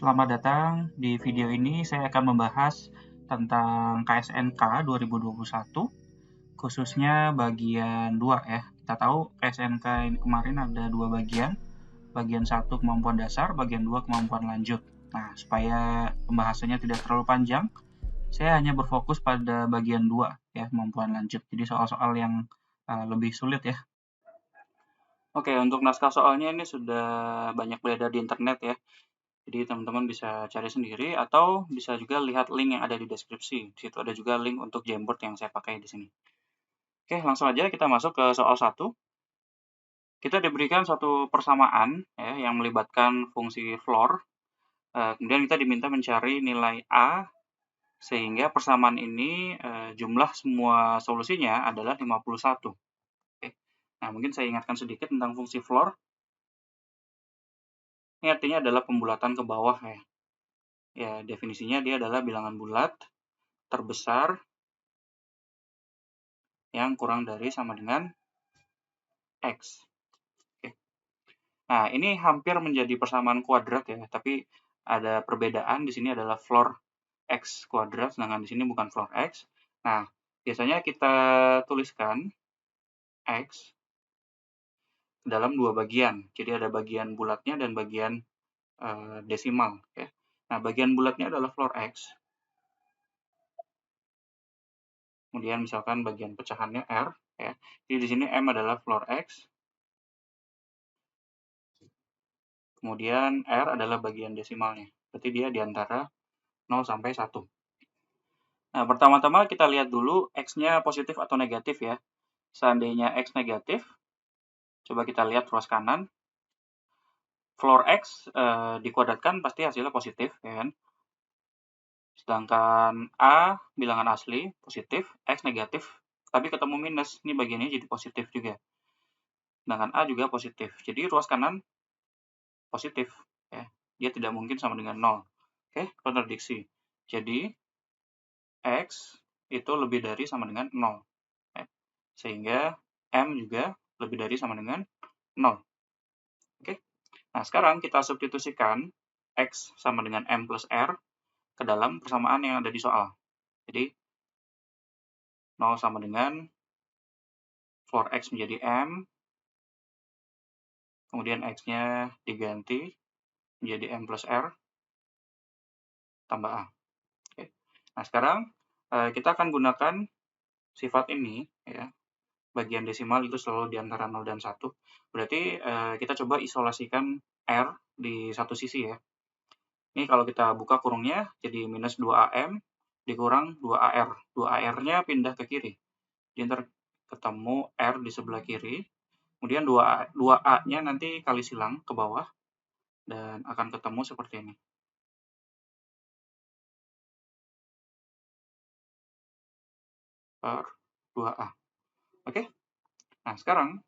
Selamat datang. Di video ini saya akan membahas tentang KSNK 2021, khususnya bagian 2 ya. Kita tahu KSNK ini kemarin ada 2 bagian, bagian 1 kemampuan dasar, bagian 2 kemampuan lanjut. Nah, supaya pembahasannya tidak terlalu panjang, saya hanya berfokus pada bagian 2 ya, kemampuan lanjut. Jadi soal-soal yang lebih sulit ya. Oke, untuk naskah soalnya ini sudah banyak beredar di internet ya. Jadi teman-teman bisa cari sendiri atau bisa juga lihat link yang ada di deskripsi. Di situ ada juga link untuk Jamboard yang saya pakai di sini. Oke, langsung aja kita masuk ke soal 1. Kita diberikan suatu persamaan ya, yang melibatkan fungsi floor. Kemudian kita diminta mencari nilai A sehingga persamaan ini jumlah semua solusinya adalah 51. Oke. Nah, mungkin saya ingatkan sedikit tentang fungsi floor. Ini artinya adalah pembulatan ke bawah ya. Ya, definisinya dia adalah bilangan bulat terbesar yang kurang dari sama dengan X. Oke. Nah, ini hampir menjadi persamaan kuadrat ya, tapi ada perbedaan di sini adalah floor X kuadrat, sedangkan di sini bukan floor X. Nah, biasanya kita tuliskan X dalam dua bagian. Jadi ada bagian bulatnya dan bagian desimal. Ya. Nah, bagian bulatnya adalah floor X. Kemudian misalkan bagian pecahannya R. Ya. Jadi di sini M adalah floor X. Kemudian R adalah bagian desimalnya. Berarti dia di antara 0 sampai 1. Nah, pertama-tama kita lihat dulu X-nya positif atau negatif ya. Seandainya X negatif, coba kita lihat ruas kanan. Floor X dikuadratkan pasti hasilnya positif, ya kan? Sedangkan A bilangan asli, positif, X negatif, tapi ketemu minus, ini bagiannya jadi positif juga. Sedangkan A juga positif. Jadi ruas kanan positif, ya. Dia tidak mungkin sama dengan 0. Oke, kontradiksi. Jadi X itu lebih dari sama dengan 0. Ya. Sehingga M juga lebih dari sama dengan 0. Oke. Nah, sekarang kita substitusikan X sama dengan M plus R ke dalam persamaan yang ada di soal. Jadi, 0 sama dengan floor X menjadi M, kemudian X-nya diganti menjadi M plus R, tambah A. Oke. Nah, sekarang kita akan gunakan sifat ini, ya. Bagian desimal itu selalu di antara 0 dan 1. Berarti kita coba isolasikan R di satu sisi ya. Ini kalau kita buka kurungnya jadi minus 2AM dikurang 2AR. 2AR-nya pindah ke kiri. Jadi ntar ketemu R di sebelah kiri. Kemudian 2A-nya nanti kali silang ke bawah. Dan akan ketemu seperti ini. Per 2A. Oke? Nah, sekarang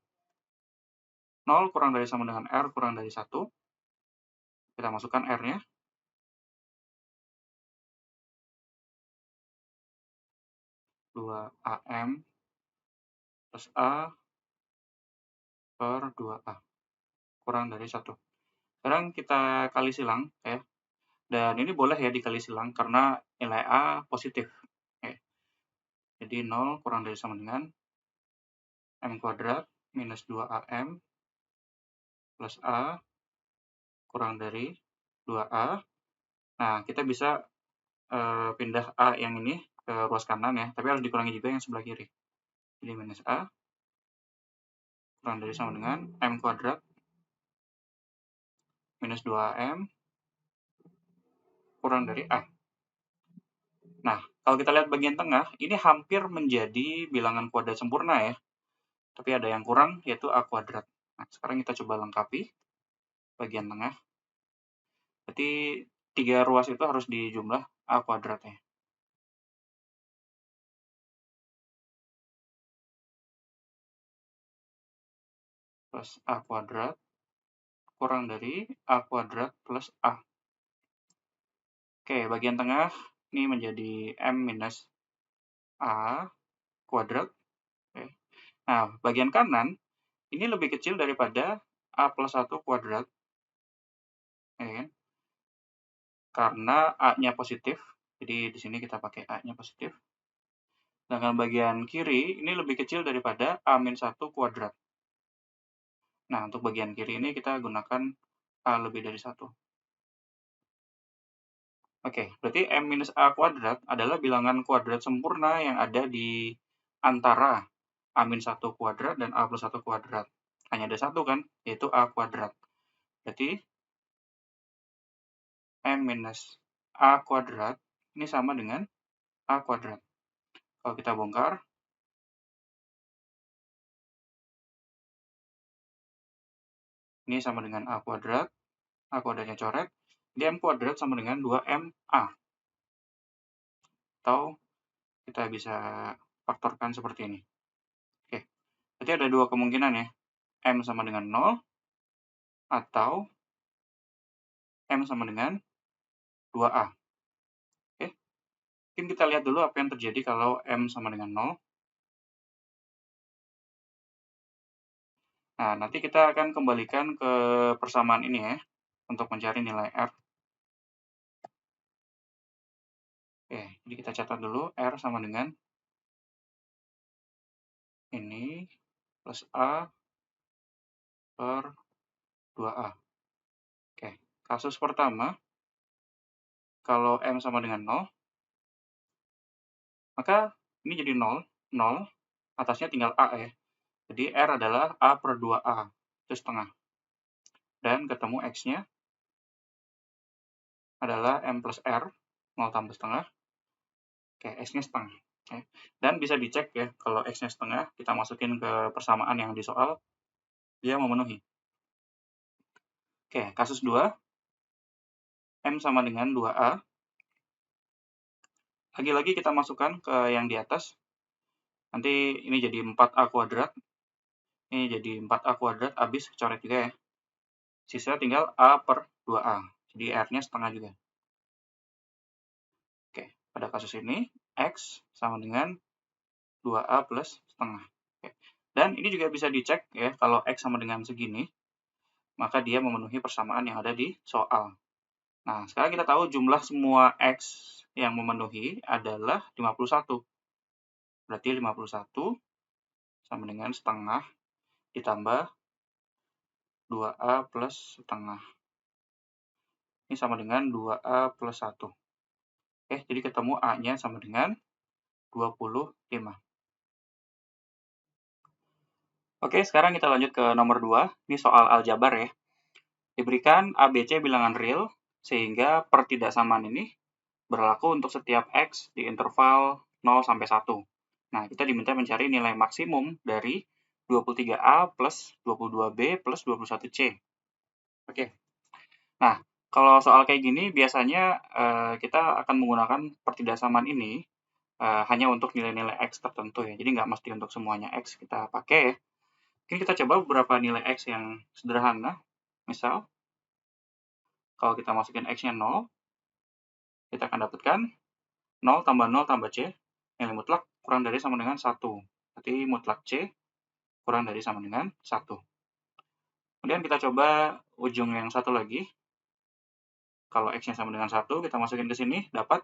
0 kurang dari sama dengan R kurang dari 1. Kita masukkan R-nya. 2AM plus A per 2A. Kurang dari 1. Sekarang kita kali silang ya. Dan ini boleh ya dikali silang karena nilai A positif. Ya. Jadi 0 kurang dari sama dengan M kuadrat minus 2AM plus A kurang dari 2A. Nah, kita bisa pindah A yang ini ke ruas kanan ya, tapi harus dikurangi juga yang sebelah kiri. Jadi minus A kurang dari sama dengan M kuadrat minus 2AM kurang dari A. Nah, kalau kita lihat bagian tengah, ini hampir menjadi bilangan kuadrat sempurna ya. Tapi ada yang kurang, yaitu A kuadrat. Nah, sekarang kita coba lengkapi bagian tengah. Berarti 3 ruas itu harus dijumlah A kuadratnya. Plus A kuadrat kurang dari A kuadrat plus A. Oke, bagian tengah ini menjadi M minus A kuadrat. Oke. Nah, bagian kanan ini lebih kecil daripada A plus 1 kuadrat. Ya kan? karena A-nya positif. Jadi di sini kita pakai A-nya positif. Sedangkan bagian kiri ini lebih kecil daripada A-1 kuadrat. Nah, untuk bagian kiri ini kita gunakan A lebih dari 1. Oke, berarti M-A kuadrat adalah bilangan kuadrat sempurna yang ada di antara A-1 kuadrat dan A+1 kuadrat. Hanya ada satu kan, yaitu A kuadrat. Berarti M-A kuadrat ini sama dengan A kuadrat. Kalau kita bongkar, ini sama dengan A kuadratnya coret, jadi M kuadrat sama dengan 2MA. Atau kita bisa faktorkan seperti ini. Oke, berarti ada dua kemungkinan ya, M sama dengan 0, atau M sama dengan 2A. Oke, mungkin kita lihat dulu apa yang terjadi kalau M sama dengan 0. Nah, nanti kita akan kembalikan ke persamaan ini ya, untuk mencari nilai R. Oke, jadi kita catat dulu, R sama dengan ini plus A per 2A. Oke, kasus pertama, kalau M sama dengan 0, maka ini jadi 0, 0, atasnya tinggal A ya. Jadi R adalah A per 2A, itu setengah. Dan ketemu X-nya adalah M plus R, 0 tambah setengah. Oke, X-nya setengah. Oke. Dan bisa dicek ya, kalau X-nya setengah, kita masukin ke persamaan yang di soal, dia memenuhi. Oke, kasus 2, M sama dengan 2A. Lagi-lagi kita masukkan ke yang di atas. Nanti ini jadi 4A kuadrat. Ini jadi 4A kuadrat, habis coret juga ya. Sisa tinggal A per 2A. Jadi R-nya setengah juga. Oke, pada kasus ini, X sama dengan 2A plus setengah. Oke. Dan ini juga bisa dicek ya, kalau X sama dengan segini, maka dia memenuhi persamaan yang ada di soal. Nah, sekarang kita tahu jumlah semua X yang memenuhi adalah 51. Berarti 51 sama dengan setengah ditambah 2A plus setengah. Ini sama dengan 2A plus 1. Oke, jadi ketemu A-nya sama dengan 25. Oke, sekarang kita lanjut ke nomor 2. Ini soal aljabar ya. Diberikan A, B, C bilangan real, sehingga pertidaksamaan ini berlaku untuk setiap X di interval 0 sampai 1. Nah, kita diminta mencari nilai maksimum dari 23A plus 22B plus 21C. Oke. Nah, kalau soal kayak gini, biasanya kita akan menggunakan pertidaksamaan ini hanya untuk nilai-nilai X tertentu ya. Jadi nggak mesti untuk semuanya X kita pakai ya. Mungkin kita coba beberapa nilai X yang sederhana. Misal, kalau kita masukin X-nya 0, kita akan dapatkan 0 tambah 0 tambah C, nilai mutlak kurang dari sama dengan 1. Berarti mutlak C kurang dari sama dengan 1. Kemudian kita coba ujung yang satu lagi. Kalau X-nya sama dengan 1, kita masukin ke sini, dapat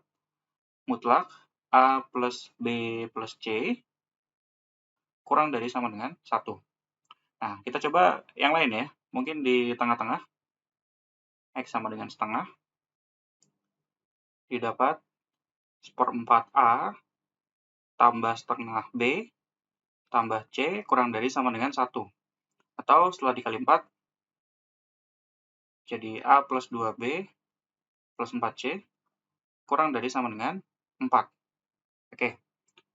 mutlak A plus B plus C kurang dari sama dengan 1. Nah, kita coba yang lain ya. Mungkin di tengah-tengah, X sama dengan setengah, didapat seperempat A tambah setengah B tambah C kurang dari sama dengan 1. Atau setelah dikali 4, jadi A plus 2B plus 4C kurang dari sama dengan 4. Oke,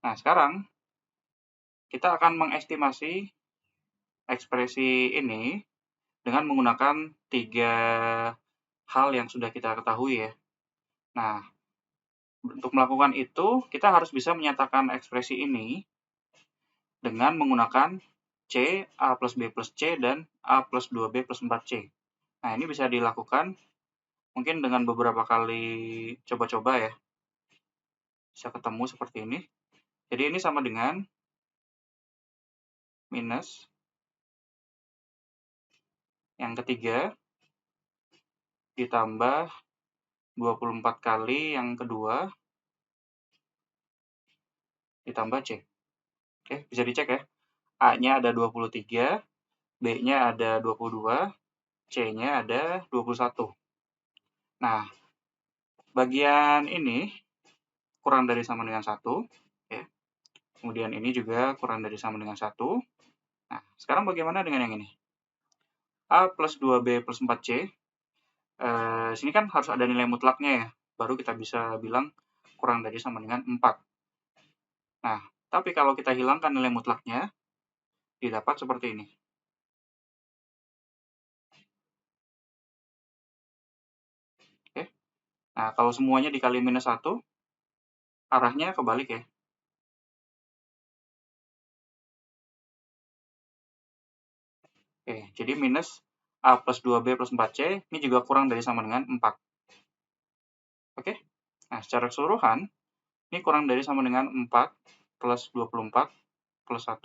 nah sekarang kita akan mengestimasi ekspresi ini dengan menggunakan 3 hal yang sudah kita ketahui ya. Nah, untuk melakukan itu, kita harus bisa menyatakan ekspresi ini dengan menggunakan C, A plus B plus C, dan A plus 2B plus 4C. Nah, ini bisa dilakukan mungkin dengan beberapa kali coba-coba ya. Bisa ketemu seperti ini. Jadi ini sama dengan minus yang ketiga ditambah 24 kali yang kedua ditambah C. Oke, bisa dicek ya. A-nya ada 23, B-nya ada 22, C-nya ada 21. Nah, bagian ini kurang dari sama dengan 1. Ya. Kemudian ini juga kurang dari sama dengan 1. Nah, sekarang bagaimana dengan yang ini? A plus 2B plus 4C. Sini kan harus ada nilai mutlaknya ya. Baru kita bisa bilang kurang dari sama dengan 4. Nah, tapi kalau kita hilangkan nilai mutlaknya, didapat seperti ini. Oke. Nah, kalau semuanya dikali minus 1, arahnya kebalik ya. Oke, jadi minus A plus 2B plus 4C, ini juga kurang dari sama dengan 4. Oke, nah secara keseluruhan, ini kurang dari sama dengan 4 plus 24 plus 1,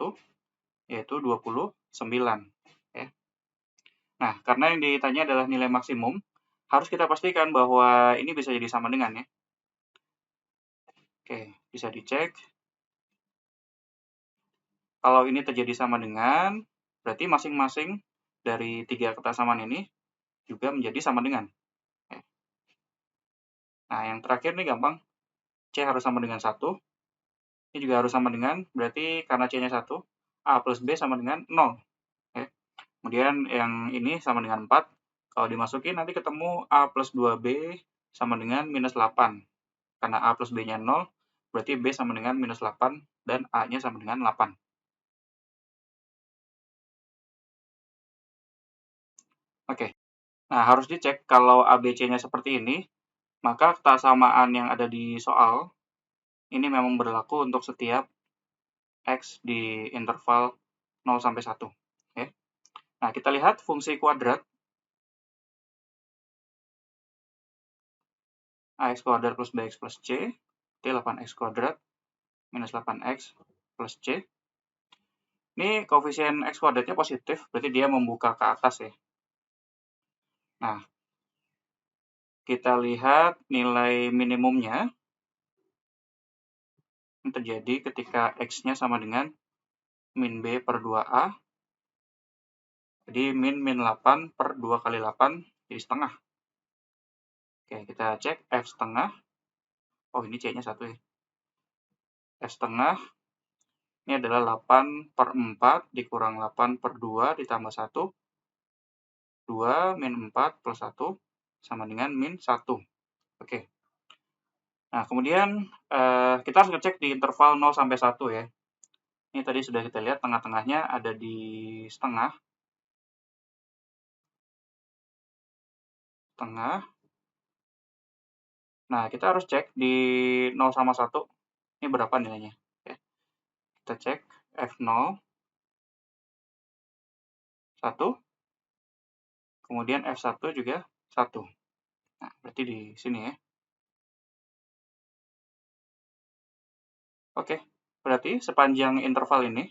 yaitu 29. Ya. Nah, karena yang ditanya adalah nilai maksimum, harus kita pastikan bahwa ini bisa jadi sama dengan ya. Oke, bisa dicek. Kalau ini terjadi sama dengan, berarti masing-masing dari 3 kesamaan ini juga menjadi sama dengan. Nah, yang terakhir nih gampang. C harus sama dengan 1. Ini juga harus sama dengan, berarti karena C-nya 1, A plus B sama dengan 0. Kemudian yang ini sama dengan 4. Kalau dimasukin nanti ketemu A plus 2B sama dengan minus 8. Karena A plus B-nya 0, berarti B sama dengan minus 8 dan A-nya sama dengan 8. Oke, nah harus dicek kalau ABC-nya seperti ini, maka kesamaan yang ada di soal ini memang berlaku untuk setiap X di interval 0 sampai 1. Oke. Nah, kita lihat fungsi kuadrat ax kuadrat plus bx plus c, itu 8x kuadrat minus 8x plus c. Ini koefisien x kuadratnya positif, berarti dia membuka ke atas ya. Nah, kita lihat nilai minimumnya yang terjadi ketika x-nya sama dengan min b per 2a. Jadi min 8 per 2 kali 8 jadi setengah. Oke, kita cek f setengah. Oh, ini c-nya 1 ya. F setengah ini adalah 8 per 4 dikurang 8 per 2 ditambah 1. 2 min 4 plus 1 sama dengan min 1. Oke. Nah, kemudian kita harus ngecek di interval 0 sampai 1 ya. Ini tadi sudah kita lihat tengah-tengahnya ada di setengah. Tengah. Nah, kita harus cek di 0 sama 1. Ini berapa nilainya. Oke. Kita cek F0. 1. Kemudian F1 juga 1. Nah, berarti di sini ya. Oke, berarti sepanjang interval ini,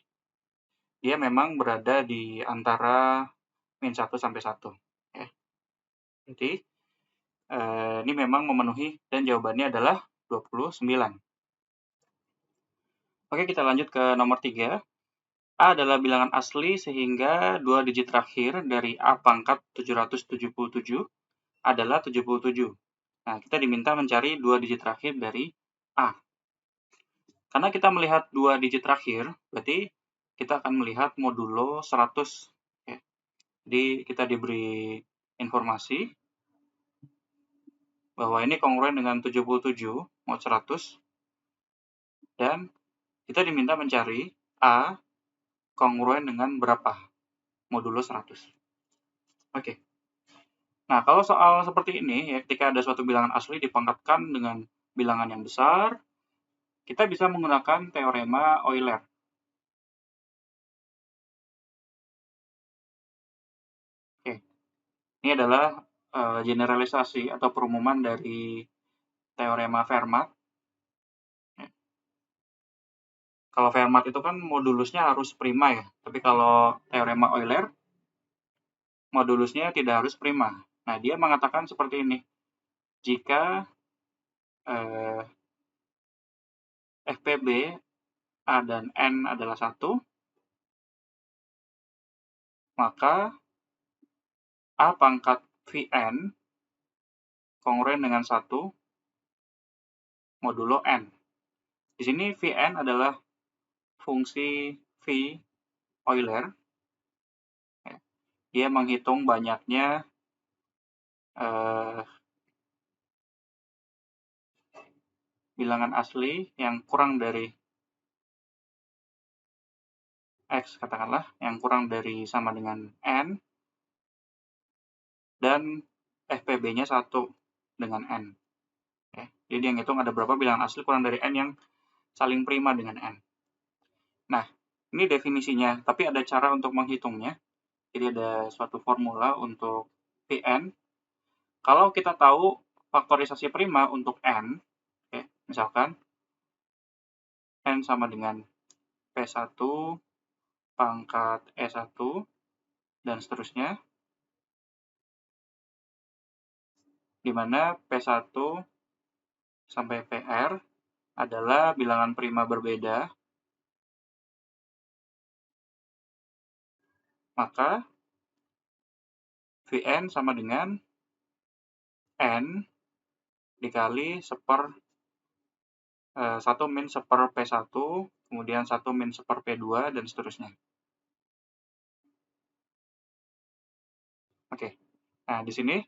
dia memang berada di antara min 1 sampai 1. Ya. Jadi, ini memang memenuhi dan jawabannya adalah 29. Oke, kita lanjut ke nomor 3. A adalah bilangan asli sehingga 2 digit terakhir dari A pangkat 777 adalah 77. Nah, kita diminta mencari 2 digit terakhir dari A. Karena kita melihat 2 digit terakhir, berarti kita akan melihat modulo 100. Ya. Jadi, kita diberi informasi bahwa ini kongruen dengan 77 mod 100. Dan kita diminta mencari A kongruen dengan berapa modulo 100. Oke. Nah, kalau soal seperti ini, ya, ketika ada suatu bilangan asli dipangkatkan dengan bilangan yang besar, kita bisa menggunakan teorema Euler. Oke. Ini adalah generalisasi atau perumuman dari teorema Fermat. Ya. Kalau Fermat itu kan modulusnya harus prima ya, tapi kalau teorema Euler modulusnya tidak harus prima. Nah, dia mengatakan seperti ini. jika FPB A dan N adalah 1, maka A pangkat Vn kongruen dengan 1 modulo N. Di sini Vn adalah fungsi V Euler. Dia menghitung banyaknya bilangan asli yang kurang dari X, katakanlah, yang kurang dari sama dengan N, dan FPB-nya 1 dengan N. Jadi dia ngitung ada berapa bilangan asli kurang dari N yang saling prima dengan N. Nah, ini definisinya, tapi ada cara untuk menghitungnya. Jadi ada suatu formula untuk Pn. Kalau kita tahu faktorisasi prima untuk N, misalkan N sama dengan P1 pangkat E1 dan seterusnya, di mana P1 sampai PR adalah bilangan prima berbeda, maka Vn sama dengan N dikali 1 min 1 P1, kemudian 1 min 1 P2, dan seterusnya. Oke, nah di sini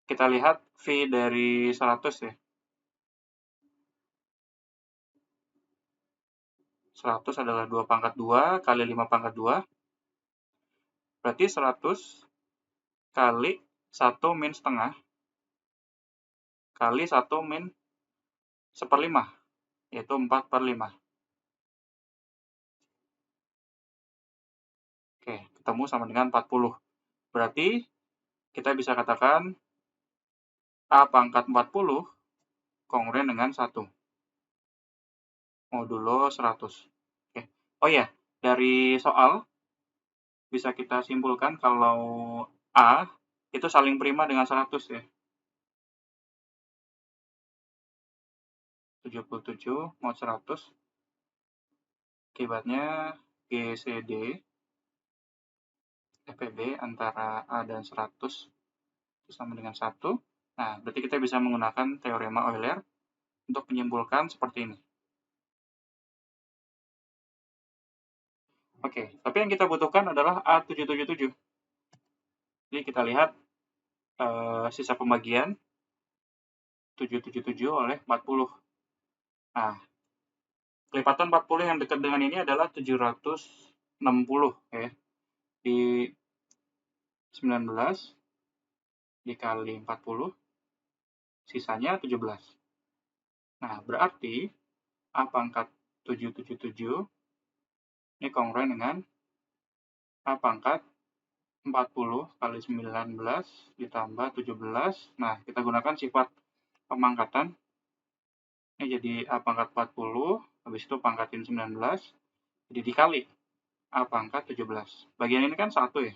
kita lihat V dari 100 ya. 100 adalah 2 pangkat 2 kali 5 pangkat 2. Berarti 100 kali 1 min setengah kali 1 min 1/5, yaitu 4/5. Oke, ketemu sama dengan 40. Berarti kita bisa katakan A pangkat 40 kongruen dengan 1 modulo 100. Oke. Oh iya, dari soal bisa kita simpulkan kalau A itu saling prima dengan 100 ya. 77 mod 100. Akibatnya GCD FPB antara A dan 100 itu sama dengan 1. Nah, berarti kita bisa menggunakan teorema Euler untuk menyimpulkan seperti ini. Oke, tapi yang kita butuhkan adalah A777. Jadi kita lihat sisa pembagian 777 oleh 40. Nah, kelipatan 40 yang dekat dengan ini adalah 760 ya. Di 19 dikali 40, sisanya 17. Nah, berarti A pangkat 777 ini kongruen dengan A pangkat 40 kali 19 ditambah 17. Nah, kita gunakan sifat pemangkatan. Ini jadi A pangkat 40, habis itu pangkatin 19, jadi dikali A pangkat 17. Bagian ini kan 1 ya.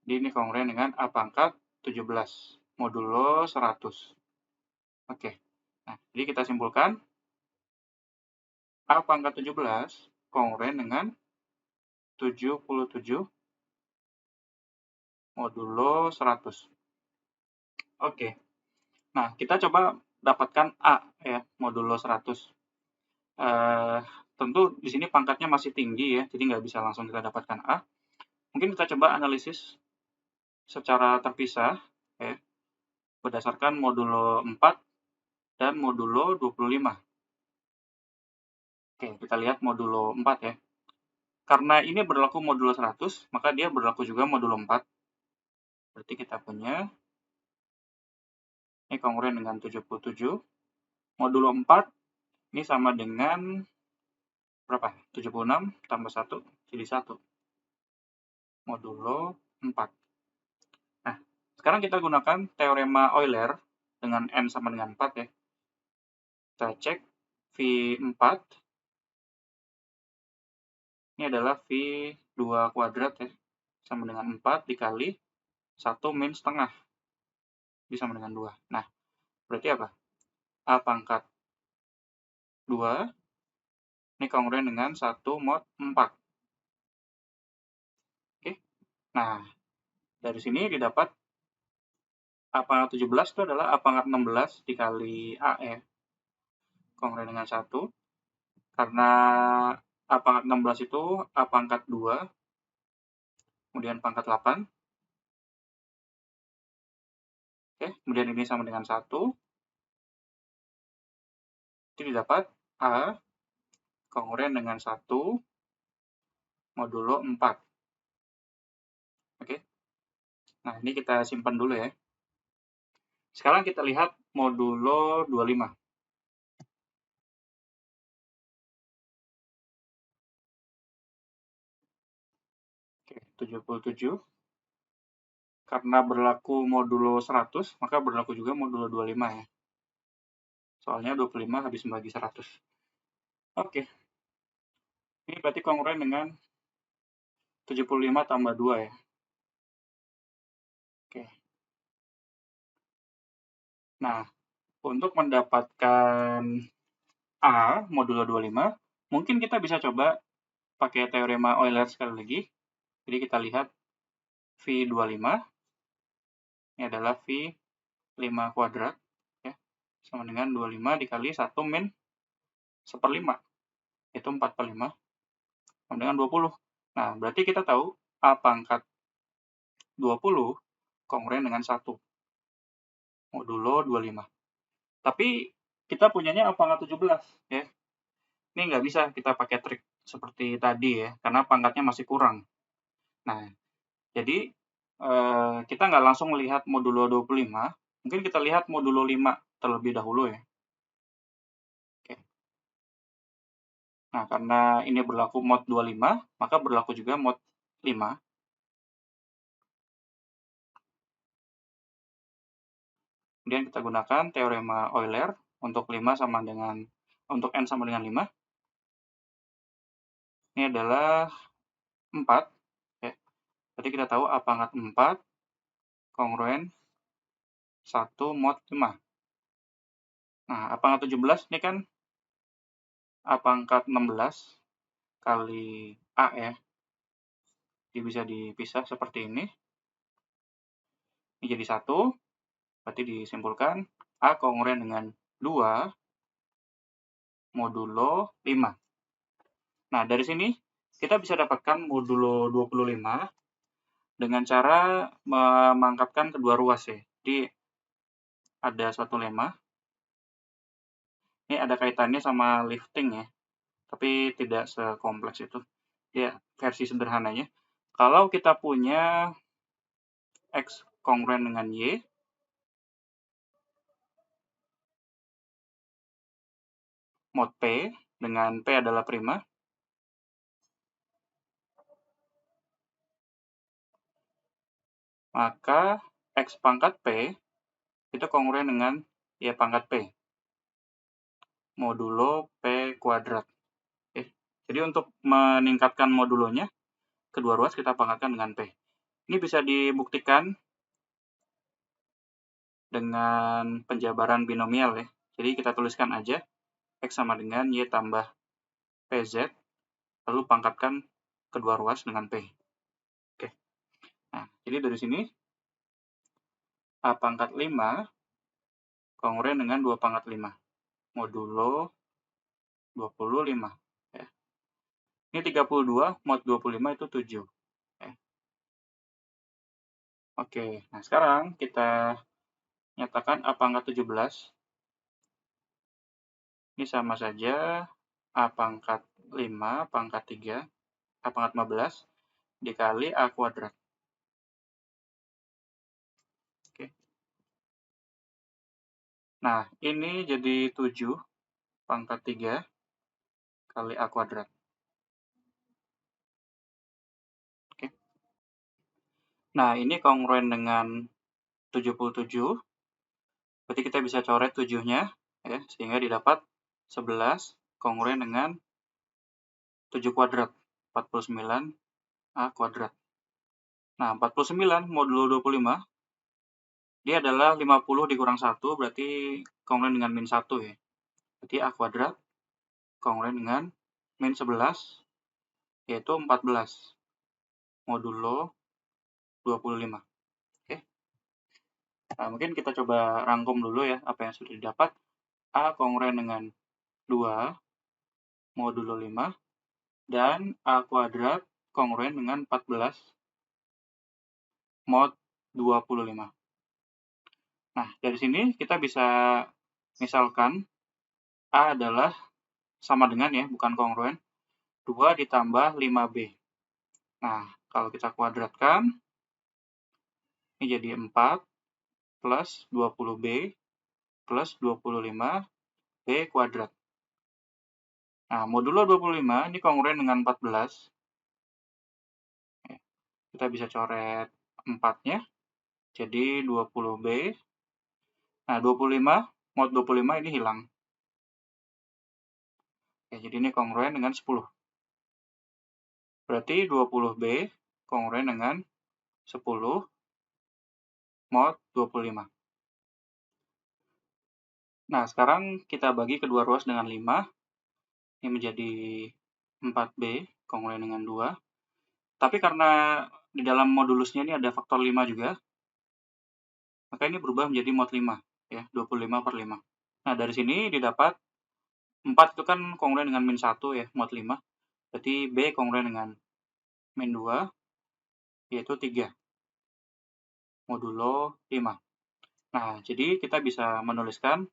Jadi ini kongruen dengan A pangkat 17 modulo 100. Oke. Nah, jadi kita simpulkan A pangkat 17 kongruen dengan 77 modulo 100. Oke. Nah, kita coba dapatkan A ya, modulo 100. Tentu di sini pangkatnya masih tinggi ya, jadi nggak bisa langsung kita dapatkan A. Mungkin kita coba analisis secara terpisah ya, berdasarkan modulo 4 dan modulo 25. Oke, kita lihat modulo 4 ya. Karena ini berlaku modulo 100, maka dia berlaku juga modulo 4. Berarti kita punya ini kongruen dengan 77. Modulo 4 ini sama dengan berapa? 76 tambah 1 jadi 1. Modulo 4. Nah, sekarang kita gunakan teorema Euler dengan N sama dengan 4 ya. Kita cek V4. Ini adalah V2 kuadrat ya. sama dengan 4 dikali 1 min setengah sama dengan 2. Nah, berarti apa? A pangkat 2 ini kongruen dengan 1 mod 4. Oke. Nah, dari sini didapat A pangkat 17 itu adalah A pangkat 16 dikali A ya. Kongruen dengan 1. Karena A pangkat 16 itu A pangkat 2, kemudian pangkat 8. Oke, kemudian ini sama dengan 1. Itu didapat A kongruen dengan 1 modulo 4. Oke. Nah, ini kita simpan dulu ya. Sekarang kita lihat modulo 25. Oke, 77. Karena berlaku modulo 100, maka berlaku juga modulo 25 ya. Soalnya 25 habis membagi 100. Oke. Ini berarti kongruen dengan 75 tambah 2 ya. Oke. Nah, untuk mendapatkan A modulo 25, mungkin kita bisa coba pakai teorema Euler sekali lagi. Jadi kita lihat V25 ini adalah V5 kuadrat ya, sama dengan 25 dikali 1 min 1/5, itu 4/5, sama dengan 20. Nah, berarti kita tahu A pangkat 20 kongruen dengan 1 modulo 25. Tapi kita punyanya A pangkat 17 ya. Ini nggak bisa kita pakai trik seperti tadi ya, karena pangkatnya masih kurang. Nah, jadi kita nggak langsung melihat modulo 25, mungkin kita lihat modulo 5 terlebih dahulu ya. Oke. Nah, karena ini berlaku mod 25, maka berlaku juga mod 5. Kemudian kita gunakan teorema Euler untuk N sama dengan 5. Ini adalah 4. Ya. Jadi kita tahu A pangkat 4 kongruen 1 mod 5. Nah, A pangkat 17 ini kan A pangkat 16 kali A ya. Jadi bisa dipisah seperti ini. Ini jadi 1. Berarti disimpulkan A kongruen dengan 2 modulo 5. Nah, dari sini kita bisa dapatkan modulo 25 dengan cara memangkatkan kedua ruas ya. Jadi ada suatu lema. Ini ada kaitannya sama lifting ya. Tapi tidak sekompleks itu. Ya, versi sederhananya. Kalau kita punya X kongruen dengan Y, mod P dengan P adalah prima, maka X pangkat P itu kongruen dengan Y pangkat P modulo P kuadrat. Oke. Jadi untuk meningkatkan modulonya, kedua ruas kita pangkatkan dengan P. Ini bisa dibuktikan dengan penjabaran binomial ya. Jadi kita tuliskan aja X sama dengan Y tambah PZ, lalu pangkatkan kedua ruas dengan P. Oke. Nah, jadi dari sini A pangkat 5 kongruen dengan 2 pangkat 5 modulo 25. Ya. Ini 32 mod 25 itu 7. Ya. Oke, nah sekarang kita nyatakan A pangkat 17. Ini sama saja A pangkat 5 pangkat 3, A pangkat 15 dikali A kuadrat. Oke. Nah, ini jadi 7 pangkat 3 kali A kuadrat. Oke. Nah, ini kongruen dengan 77. Berarti kita bisa coret 7-nya, ya, sehingga didapat 11 kongruen dengan 7 kuadrat, 49 A kuadrat. Nah, 49 modulo 25, dia adalah 50 dikurang 1, berarti kongruent dengan min 1 ya. Berarti A kuadrat kongruent dengan min 11, yaitu 14 modulo 25. Oke. Nah, mungkin kita coba rangkum dulu ya apa yang sudah didapat. A kongruent dengan 2 modulo 5 dan A kuadrat kongruent dengan 14 mod 25. Nah, dari sini kita bisa misalkan A adalah sama dengan ya, bukan kongruen, 2 ditambah 5B. Nah, kalau kita kuadratkan, ini jadi 4 plus 20B plus 25B kuadrat. Nah, modulo 25 ini kongruen dengan 14. Kita bisa coret 4-nya, jadi 20B. Nah, 25, mod 25 ini hilang. Oke, jadi ini kongruen dengan 10. Berarti 20B kongruen dengan 10 mod 25. Nah, sekarang kita bagi kedua ruas dengan 5. Ini menjadi 4B kongruen dengan 2. Tapi karena di dalam modulusnya ini ada faktor 5 juga, maka ini berubah menjadi mod 5. Ya, 25/5. Nah, dari sini didapat 4 itu kan kongruen dengan min 1 ya, mod 5. Berarti B kongruen dengan min 2, yaitu 3 modulo 5. Nah, jadi kita bisa menuliskan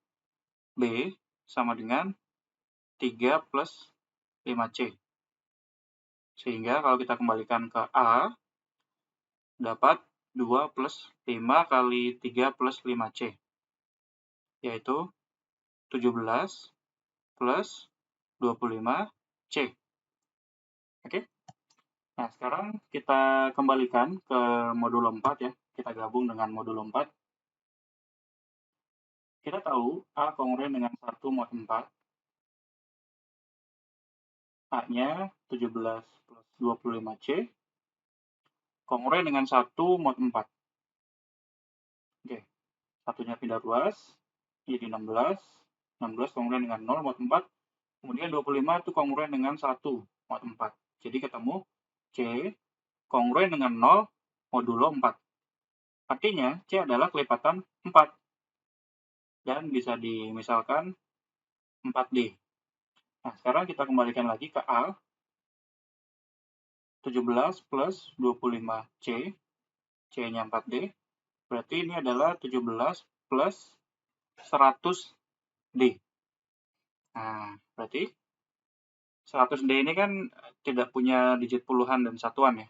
B sama dengan 3 plus 5C. Sehingga kalau kita kembalikan ke A, dapat 2 plus 5 kali 3 plus 5C, yaitu 17 plus 25C. Oke? Nah, sekarang kita kembalikan ke modulo 4 ya. Kita gabung dengan modulo 4. Kita tahu A kongruen dengan 1 mod 4. A-nya 17 plus 25C kongruen dengan 1 mod 4. Oke, satunya pindah ruas, jadi 16. 16 kongruen dengan 0 mod 4. Kemudian 25 itu kongruen dengan 1 mod 4. Jadi ketemu C kongruen dengan 0 modulo 4. Artinya C adalah kelipatan 4. Dan bisa dimisalkan 4D. Nah, sekarang kita kembalikan lagi ke A. 17 plus 25C. C-nya 4D. Berarti ini adalah 17 plus 100D. Nah, berarti 100D ini kan tidak punya digit puluhan dan satuan ya.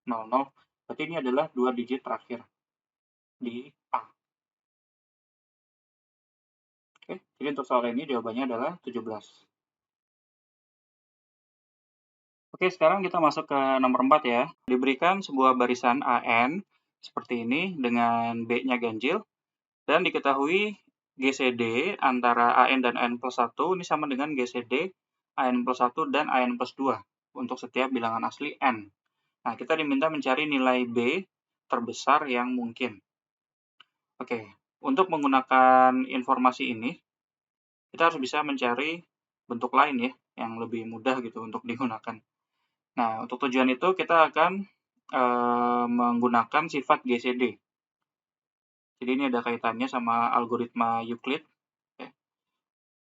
00. Berarti ini adalah 2 digit terakhir di A. Oke, jadi untuk soal ini jawabannya adalah 17. Oke, sekarang kita masuk ke nomor 4 ya. Diberikan sebuah barisan AN seperti ini dengan B-nya ganjil dan diketahui GCD antara AN dan AN plus 1 ini sama dengan GCD AN plus 1 dan AN plus 2 untuk setiap bilangan asli N. Nah, kita diminta mencari nilai B terbesar yang mungkin. Oke, untuk menggunakan informasi ini, kita harus bisa mencari bentuk lain ya, yang lebih mudah gitu untuk digunakan. Nah, untuk tujuan itu kita akan menggunakan sifat GCD. Jadi ini ada kaitannya sama algoritma Euclid. Ya.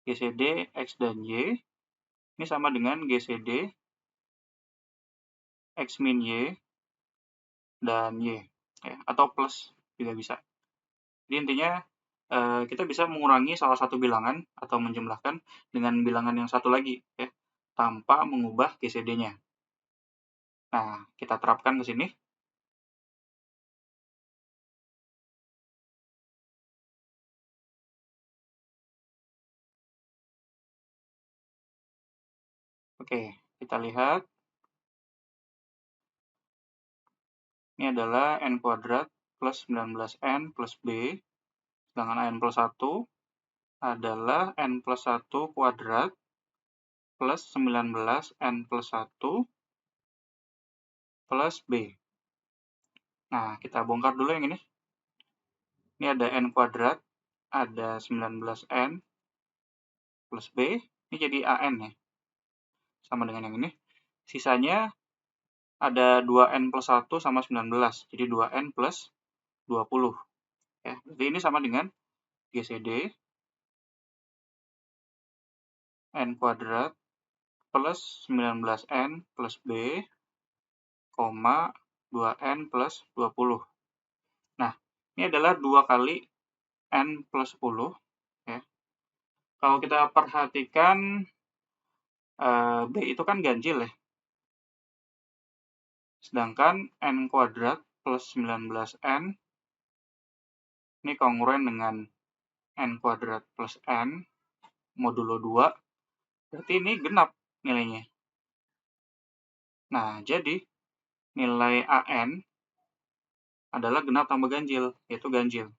GCD X dan Y ini sama dengan GCD X min Y dan Y. Ya, atau plus juga bisa. Jadi intinya kita bisa mengurangi salah satu bilangan atau menjumlahkan dengan bilangan yang satu lagi ya, tanpa mengubah GCD-nya. Nah, kita terapkan ke sini. Oke, kita lihat. Ini adalah N kuadrat plus 19N plus B, sedangkan N plus 1 adalah N plus 1 kuadrat plus 19N plus 1 plus B. Nah, kita bongkar dulu yang ini. Ini ada n kuadrat, ada 19n plus b, ini jadi an ya, sama dengan yang ini. Sisanya ada 2n plus 1 sama 19, jadi 2n plus 20. Ya, jadi ini sama dengan GCD n kuadrat plus 19n plus b, 2n plus 20. Nah, ini adalah 2 kali n plus 10. Ya. Kalau kita perhatikan, b itu kan ganjil ya. Sedangkan n kuadrat plus 19n ini kongruen dengan n kuadrat plus n modulo 2. Berarti ini genap nilainya. Nah, jadi nilai an adalah genap tambah ganjil, yaitu ganjil.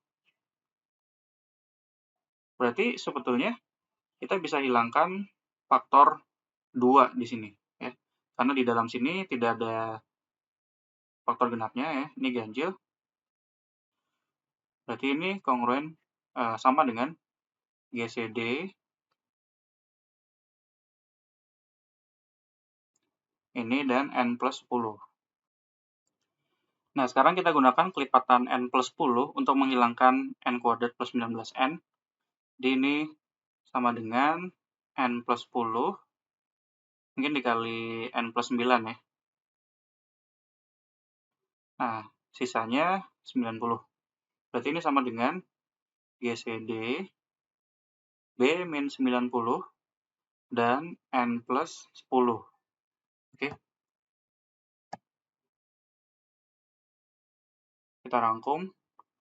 Berarti sebetulnya kita bisa hilangkan faktor 2 di sini. Ya. Karena di dalam sini tidak ada faktor genapnya, ya. Ini ganjil. Berarti ini kongruen sama dengan GCD ini dan n plus 10. Nah, sekarang kita gunakan kelipatan n plus 10 untuk menghilangkan n kuadrat plus 19n. Jadi ini sama dengan n plus 10, mungkin dikali n plus 9 ya. Nah, sisanya 90. Berarti ini sama dengan GCD B min 90 dan n plus 10. Oke. Kita rangkum.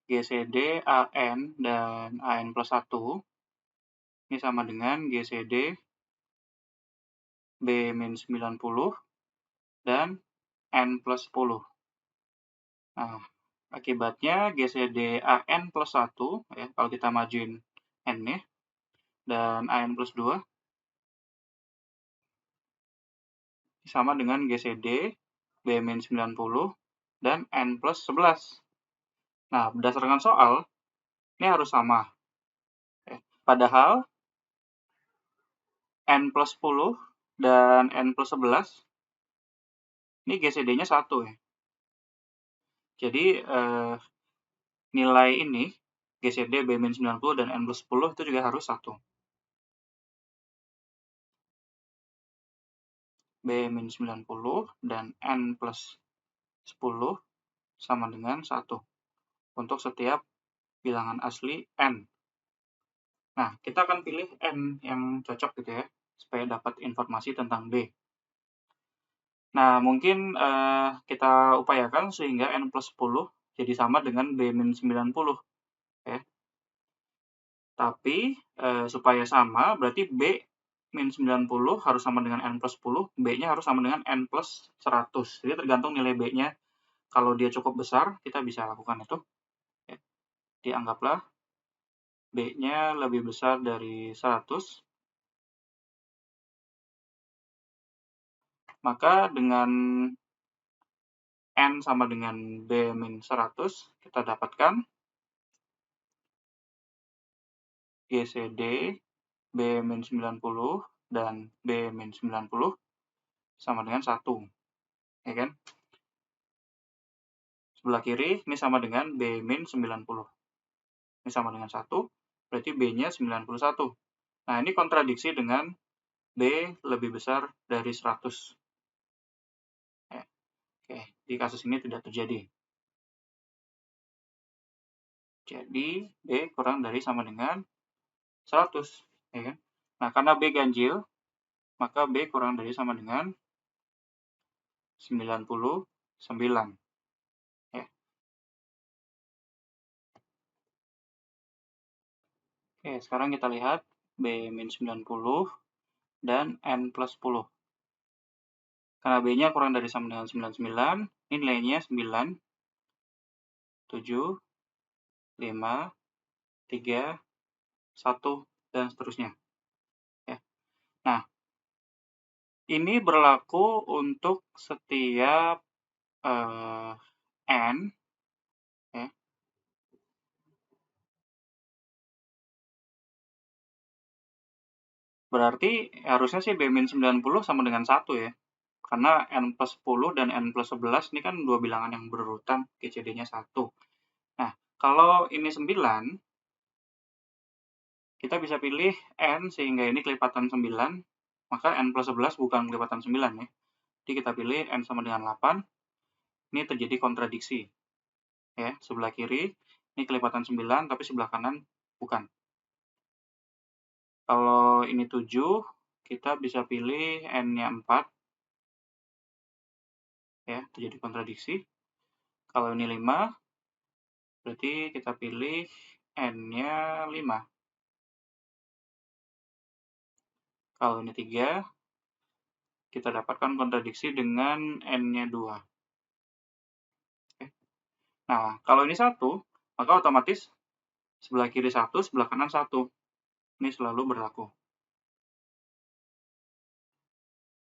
GCD AN dan AN plus 1 ini sama dengan GCD B min 90 dan N plus 10. Nah, akibatnya GCD AN plus 1, ya, kalau kita majuin N-nya, dan AN plus 2 sama dengan GCD B min 90 dan N plus 11. Nah, berdasarkan soal, ini harus sama. Ya. Padahal N plus 10 dan N plus 11 ini GCD-nya 1 ya. Jadi nilai ini GCD B min 90 dan N plus 10 itu juga harus 1. B min 90 dan N plus 10 sama dengan 1 untuk setiap bilangan asli N. Nah, kita akan pilih N yang cocok gitu ya, supaya dapat informasi tentang B. Nah, mungkin kita upayakan sehingga N plus 10 jadi sama dengan B min 90. Ya. Tapi supaya sama, berarti B min 90 harus sama dengan N plus 10, B-nya harus sama dengan N plus 100. Jadi tergantung nilai B-nya. Kalau dia cukup besar, kita bisa lakukan itu. Ya. Dianggaplah B-nya lebih besar dari 100. Maka dengan N sama dengan B min 100, kita dapatkan GCD B min 90 dan B min 90 sama dengan 1. Ya kan? Sebelah kiri ini sama dengan B min 90. Ini sama dengan 1, berarti B-nya 91. Nah, ini kontradiksi dengan B lebih besar dari 100. Ya. Oke, di kasus ini tidak terjadi. Jadi, B kurang dari sama dengan 100. Ya kan? Nah, karena B ganjil, maka B kurang dari sama dengan 99. Ya. Oke, sekarang kita lihat B min 90 dan N plus 10. Karena B-nya kurang dari sama dengan 99, ini nilainya 9, 7, 5, 3, 1, dan seterusnya. Ya. Nah, ini berlaku untuk setiap N Ya. Berarti harusnya sih B-min 90 sama dengan 1 ya. Karena N plus 10 dan N plus 11 ini kan dua bilangan yang berurutan, GCD-nya 1. Nah, kalau ini 9, kita bisa pilih N sehingga ini kelipatan 9, maka N plus 11 bukan kelipatan 9 ya. Jadi kita pilih N sama dengan 8, ini terjadi kontradiksi. Ya, sebelah kiri ini kelipatan 9, tapi sebelah kanan bukan. Kalau ini 7, kita bisa pilih N-nya 4, ya, terjadi kontradiksi. Kalau ini 5, berarti kita pilih N-nya 5. Kalau ini 3, kita dapatkan kontradiksi dengan N-nya 2. Oke. Nah, kalau ini 1, maka otomatis sebelah kiri 1, sebelah kanan 1. Ini selalu berlaku.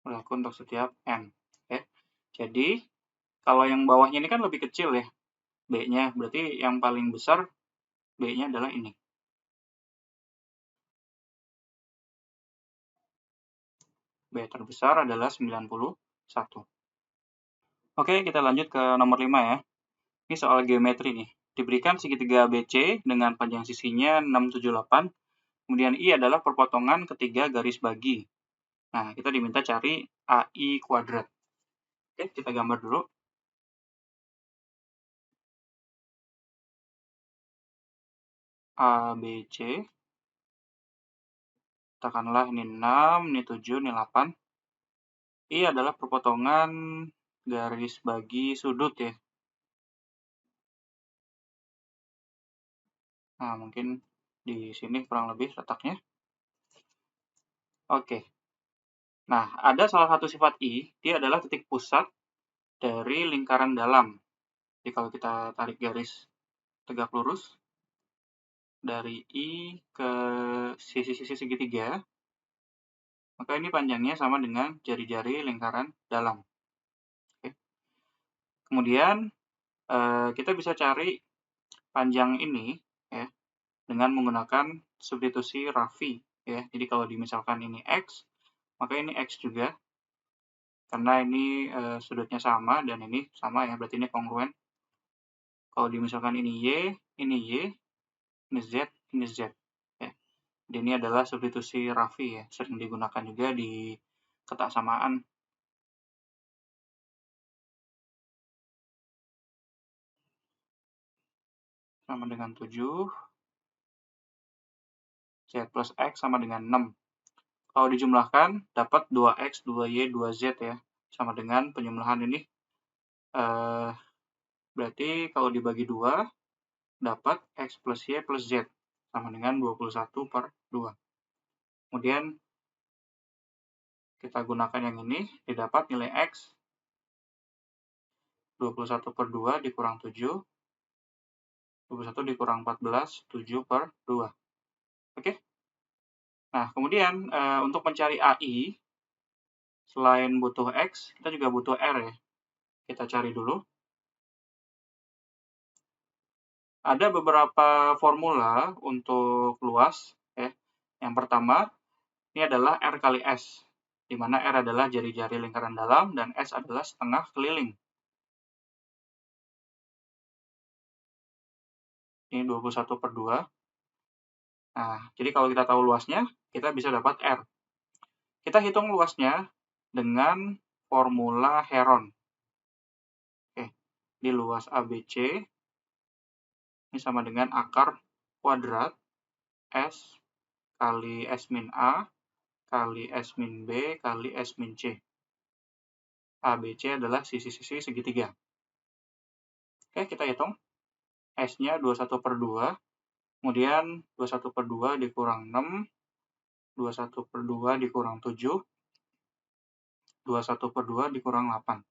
Berlaku untuk setiap N. Oke. Jadi, kalau yang bawahnya ini kan lebih kecil ya, B-nya. Berarti yang paling besar B-nya adalah ini. B terbesar adalah 91. Oke, kita lanjut ke nomor 5 ya. Ini soal geometri nih. Diberikan segitiga ABC dengan panjang sisinya 678. Kemudian I adalah perpotongan ketiga garis bagi. Nah, kita diminta cari AI kuadrat. Oke, kita gambar dulu. ABC. Katakanlah ini 6, ini 7, ini 8. I adalah perpotongan garis bagi sudut ya. Nah, mungkin di sini kurang lebih letaknya. Oke. Nah, ada salah satu sifat I, dia adalah titik pusat dari lingkaran dalam. Jadi kalau kita tarik garis tegak lurus, dari I ke sisi-sisi segitiga, maka ini panjangnya sama dengan jari-jari lingkaran dalam. Oke. Kemudian, kita bisa cari panjang ini ya, dengan menggunakan substitusi Raffi. Ya. Jadi kalau misalkan ini X, maka ini X juga. Karena ini sudutnya sama dan ini sama ya, berarti ini kongruen. Kalau misalkan ini Y, ini Z, ini Z. Ya. Jadi ini adalah substitusi Raffi ya, sering digunakan juga di ketaksamaan. Sama dengan 7, Z plus X sama dengan 6. Kalau dijumlahkan, dapat 2X, 2Y, 2Z ya. Sama dengan penjumlahan ini. Berarti kalau dibagi 2, dapat X plus Y plus Z. Sama dengan 21 per 2. Kemudian, kita gunakan yang ini, didapat nilai X 21 per 2 dikurang 7, 21 dikurang 14, 7 per 2. Oke? Nah, kemudian untuk mencari AI, selain butuh X, kita juga butuh R ya. Kita cari dulu. Ada beberapa formula untuk luas. Ya. Yang pertama, ini adalah R kali S, di mana R adalah jari-jari lingkaran dalam dan S adalah setengah keliling. Ini 21 per 2. Nah, jadi kalau kita tahu luasnya, kita bisa dapat R. Kita hitung luasnya dengan formula Heron. Oke, di luas ABC, ini sama dengan akar kuadrat S kali S min A kali S min B kali S min C. ABC adalah sisi-sisi segitiga. Oke, kita hitung. S-nya 21 per 2, kemudian 21 per 2 dikurang 6, 21 per 2 dikurang 7, 21 per 2 dikurang 8.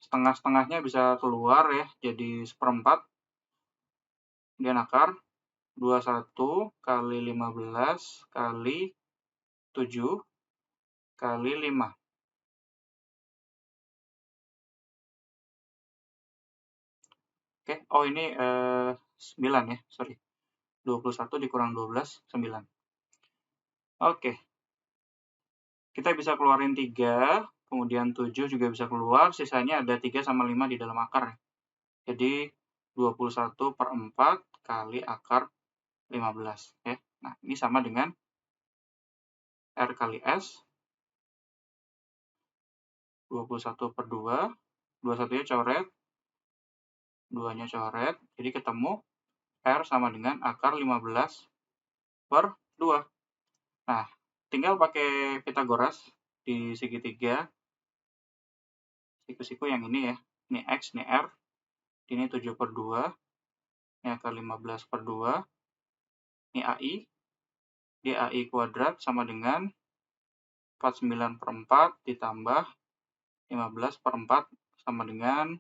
Setengah-setengahnya bisa keluar ya, jadi seperempat. Kemudian akar 21 kali 15 kali 7 kali 5. Oke, oh ini 9 ya, sorry. 21 dikurang 12, 9. Oke, kita bisa keluarin 3, kemudian 7 juga bisa keluar, sisanya ada 3 sama 5 di dalam akar. Jadi 21/4 kali akar 15. Ya. Nah, ini sama dengan R kali S, 21/2, 21-nya coret, 2-nya coret, jadi ketemu R sama dengan akar 15/2. Nah, tinggal pakai Pitagoras di segitiga, siku-siku yang ini ya, ini X, ini R, ini 7/2, ini akar 15/2, ini AI, di AI kuadrat sama dengan 49/4 ditambah 15/4 sama dengan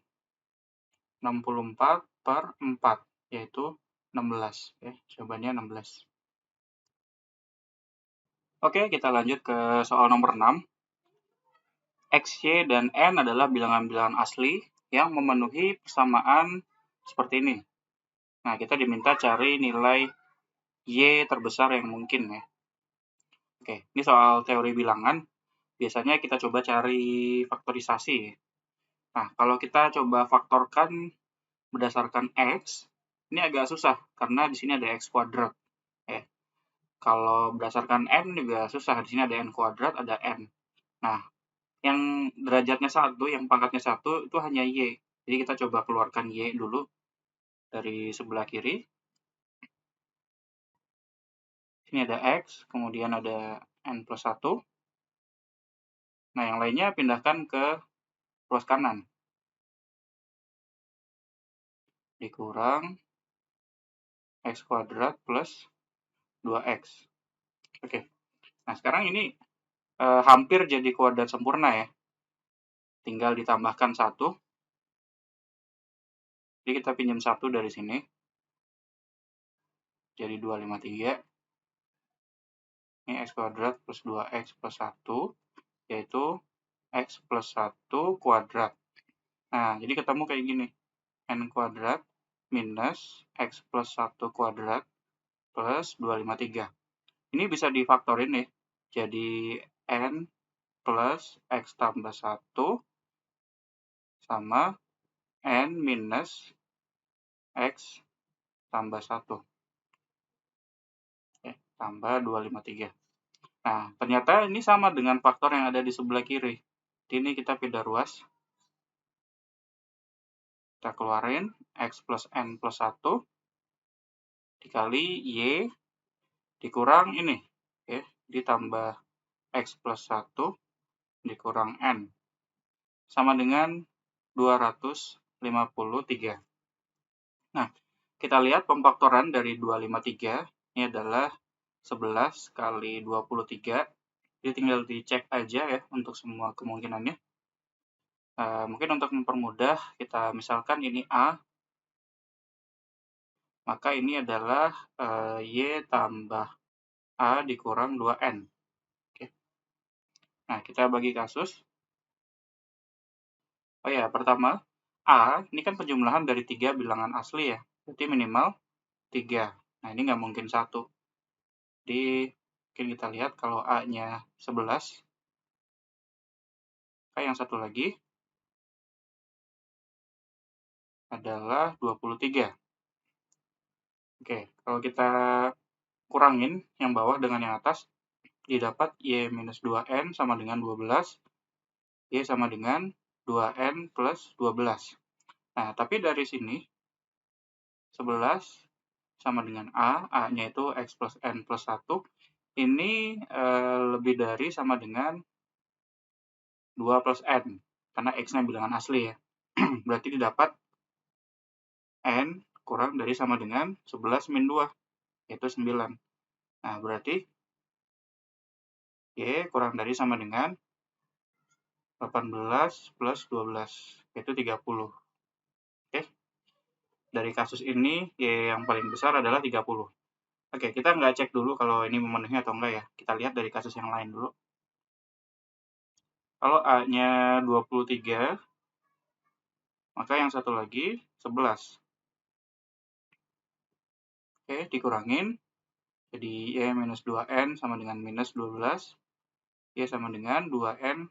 64/4, yaitu 16. Ya, jawabannya 16. Oke, kita lanjut ke soal nomor 6. X, Y, dan N adalah bilangan-bilangan asli yang memenuhi persamaan seperti ini. Nah, kita diminta cari nilai Y terbesar yang mungkin ya. Oke, ini soal teori bilangan. Biasanya kita coba cari faktorisasi. Nah, kalau kita coba faktorkan berdasarkan X, ini agak susah karena di sini ada X kuadrat. Ya. Kalau berdasarkan N juga susah, di sini ada N kuadrat, ada N. Nah, yang derajatnya 1, yang pangkatnya 1 itu hanya Y. Jadi kita coba keluarkan Y dulu dari sebelah kiri. Sini ada X, kemudian ada N plus 1. Nah, yang lainnya pindahkan ke ruas kanan. Dikurang X kuadrat plus 2X. Oke. Nah, sekarang ini hampir jadi kuadrat sempurna ya. Tinggal ditambahkan 1. Jadi kita pinjam 1 dari sini. Jadi 253. Ini X kuadrat plus 2X plus 1, yaitu X plus 1 kuadrat. Nah, jadi ketemu kayak gini. N kuadrat minus X plus 1 kuadrat plus 253. Ini bisa difaktorin ya. Jadi N plus X tambah 1 sama N minus X tambah 1. Tambah 253. Nah, ternyata ini sama dengan faktor yang ada di sebelah kiri. Jadi ini kita pindah ruas. Kita keluarin X plus N plus 1 dikali Y dikurang ini. Ya, ditambah X plus 1 dikurang N. Sama dengan 253. Nah, kita lihat pemfaktoran dari 253. Ini adalah 11 kali 23. Jadi tinggal dicek aja ya untuk semua kemungkinannya. Mungkin untuk mempermudah, kita misalkan ini A, maka ini adalah Y tambah A dikurang 2N. Oke. Nah, kita bagi kasus. Oh ya, pertama, A, ini kan penjumlahan dari 3 bilangan asli ya, berarti minimal 3. Nah, ini nggak mungkin 1. Jadi, mungkin kita lihat kalau A-nya 11, maka yang satu lagi adalah 23. Oke, kalau kita kurangin yang bawah dengan yang atas, didapat Y minus 2N sama dengan 12, Y sama dengan 2N plus 12. Nah, tapi dari sini, 11 sama dengan A, A-nya itu X plus N plus 1, ini lebih dari sama dengan 2 plus N, karena X-nya bilangan asli ya. Berarti didapat N kurang dari sama dengan 11 min 2, yaitu 9. Nah, berarti Y kurang dari sama dengan 18 plus 12, yaitu 30. Oke, dari kasus ini Y yang paling besar adalah 30. Oke, kita nggak cek dulu kalau ini memenuhi atau enggak ya. Kita lihat dari kasus yang lain dulu. Kalau A-nya 23, maka yang satu lagi 11. Oke, dikurangin. Jadi Y minus 2N sama dengan minus 12. Y sama dengan 2N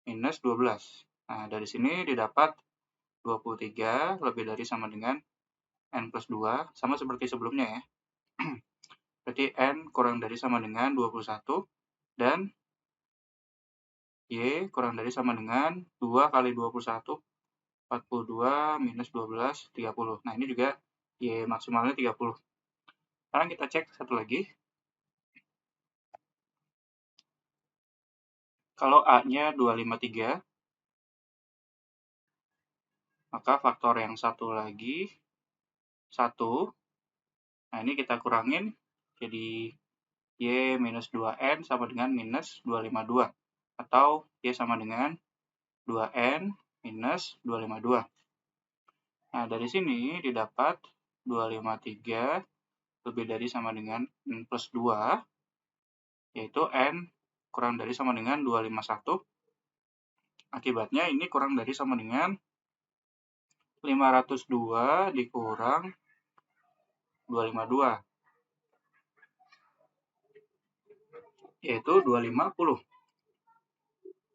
minus 12. Nah, dari sini didapat 23 lebih dari sama dengan N plus 2, sama seperti sebelumnya ya. Berarti N kurang dari sama dengan 21, dan Y kurang dari sama dengan 2 kali 21, 42 minus 12, 30. Nah, ini juga Y maksimalnya 30. Sekarang kita cek satu lagi. Kalau A-nya 253, maka faktor yang satu lagi 1. Nah, ini kita kurangin, jadi Y minus 2N sama dengan minus 252. Atau Y sama dengan 2N minus 252. Nah, dari sini didapat 253 lebih dari sama dengan N plus 2, yaitu N kurang dari sama dengan 251. Akibatnya ini kurang dari sama dengan 502 dikurang 252, yaitu 250.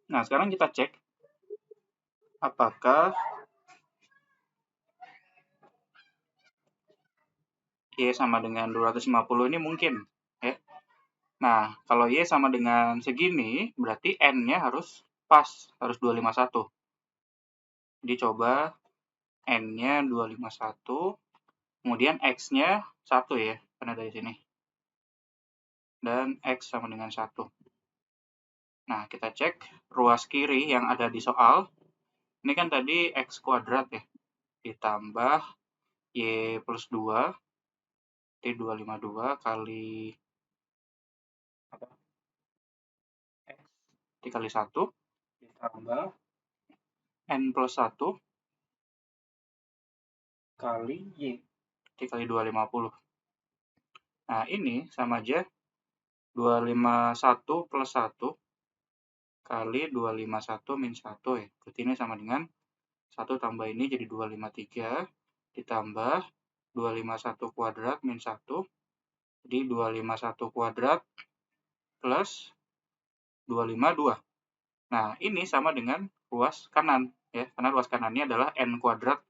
Nah, sekarang kita cek apakah Y sama dengan 250 ini mungkin. Ya. Nah, kalau Y sama dengan segini, berarti N-nya harus pas, harus 251. Jadi coba N-nya 251, kemudian X-nya 1 ya, karena dari sini. Dan X sama dengan 1. Nah, kita cek ruas kiri yang ada di soal. Ini kan tadi X kuadrat ya, ditambah Y plus 2, jadi 252 kali X dikali 1, ditambah N plus 1 kali Y dikali 250. Nah, ini sama aja 251 plus 1 kali 251 min 1 ya. Berarti ini sama dengan 1 tambah ini jadi 253 ditambah 251 kuadrat min 1. Jadi 251 kuadrat plus 252. Nah, ini sama dengan ruas kanan ya, karena ruas kanannya adalah N kuadrat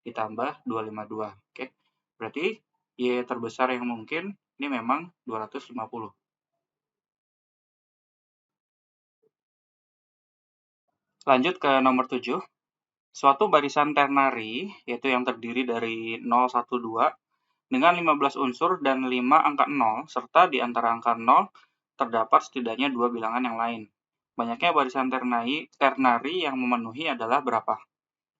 ditambah 252. Oke. Berarti Y terbesar yang mungkin ini memang 250. Lanjut ke nomor 7. Suatu barisan ternary, yaitu yang terdiri dari 0, 1, 2, dengan 15 unsur dan 5 angka 0, serta di antara angka 0 terdapat setidaknya 2 bilangan yang lain. Banyaknya barisan ternary yang memenuhi adalah berapa?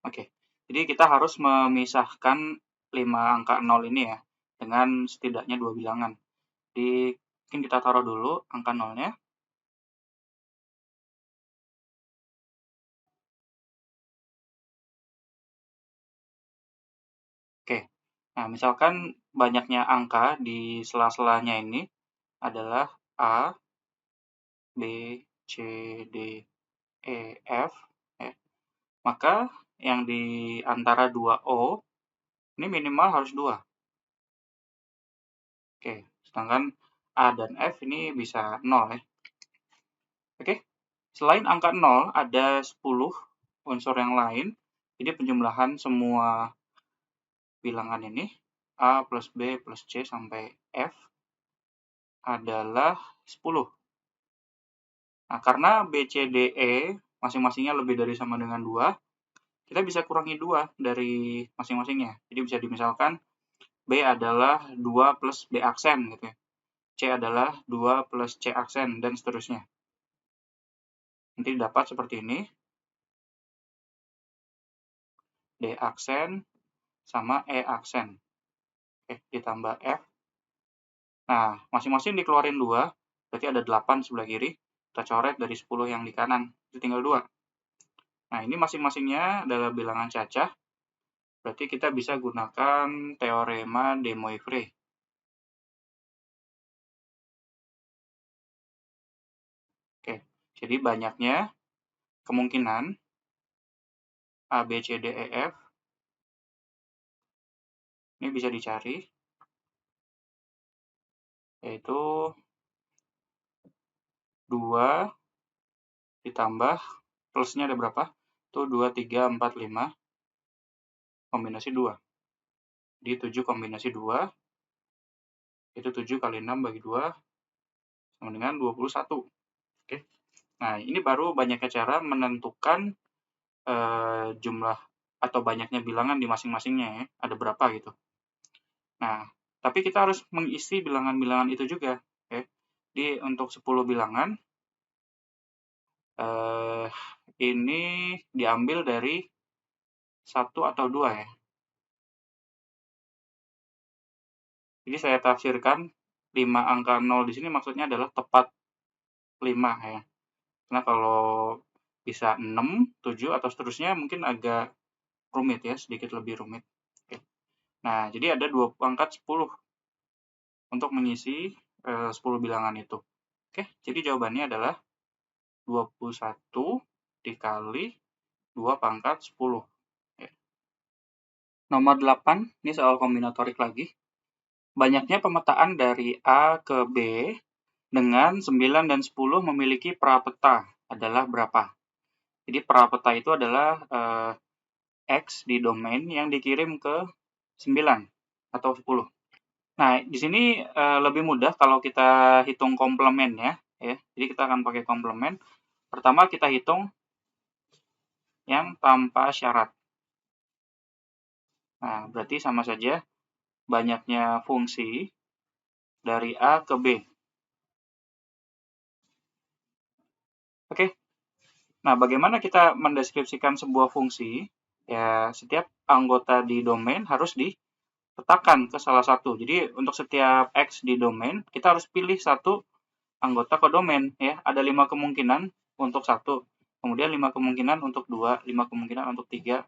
Oke, jadi kita harus memisahkan 5 angka 0 ini ya, dengan setidaknya 2 bilangan. Jadi, mungkin kita taruh dulu angka 0-nya. Oke, nah misalkan banyaknya angka di sela-selanya ini adalah A, B, C, D, E, F, ya. Maka yang di antara 2 O ini minimal harus 2. Oke, sedangkan A dan F ini bisa 0 ya. Oke, selain angka 0 ada 10 unsur yang lain. Jadi penjumlahan semua bilangan ini A plus B plus C sampai F adalah 10. Nah, karena B, C, D, E masing-masingnya lebih dari sama dengan 2, kita bisa kurangi 2 dari masing-masingnya. Jadi bisa dimisalkan B adalah 2 plus B aksen gitu ya. C adalah 2 plus C aksen, dan seterusnya. Nanti dapat seperti ini. D aksen sama E aksen. Oke, ditambah F. Nah, masing-masing dikeluarin 2, berarti ada 8 sebelah kiri. Kita coret dari 10 yang di kanan, itu tinggal 2. Nah, ini masing-masingnya adalah bilangan cacah. Berarti kita bisa gunakan teorema de Moivre. Oke, jadi banyaknya kemungkinan A, B, C, D, E, F Ini bisa dicari, yaitu 2 ditambah plusnya ada berapa? Itu 2, 3, 4, 5, kombinasi 2. Jadi 7 kombinasi 2, itu 7 kali 6 bagi 2, sama dengan 21. Oke. Nah, ini baru banyaknya cara menentukan jumlah atau banyaknya bilangan di masing-masingnya ya, ada berapa gitu. Nah, tapi kita harus mengisi bilangan-bilangan itu juga. Oke. Jadi untuk 10 bilangan, ini diambil dari 1 atau 2 ya. Jadi saya tafsirkan 5 angka 0 di sini maksudnya adalah tepat 5 ya. Karena kalau bisa 6, 7, atau seterusnya mungkin agak rumit ya, sedikit lebih rumit. Oke. Nah, jadi ada 2 pangkat 10 untuk mengisi 10 bilangan itu. Oke, jadi jawabannya adalah 21 dikali 2 pangkat 10. Oke. Nomor 8, ini soal kombinatorik lagi. Banyaknya pemetaan dari A ke B dengan 9 dan 10 memiliki prapeta adalah berapa? Jadi prapeta itu adalah X di domain yang dikirim ke 9 atau 10. Nah, di sini lebih mudah kalau kita hitung komplement ya. Jadi kita akan pakai komplement. Pertama kita hitung yang tanpa syarat. Nah, berarti sama saja banyaknya fungsi dari A ke B. Oke. Nah, bagaimana kita mendeskripsikan sebuah fungsi? Ya, setiap anggota di domain harus dipetakan ke salah satu. Jadi, untuk setiap X di domain, kita harus pilih satu anggota ke domain. Ya, ada 5 kemungkinan untuk 1. Kemudian 5 kemungkinan untuk 2, 5 kemungkinan untuk 3,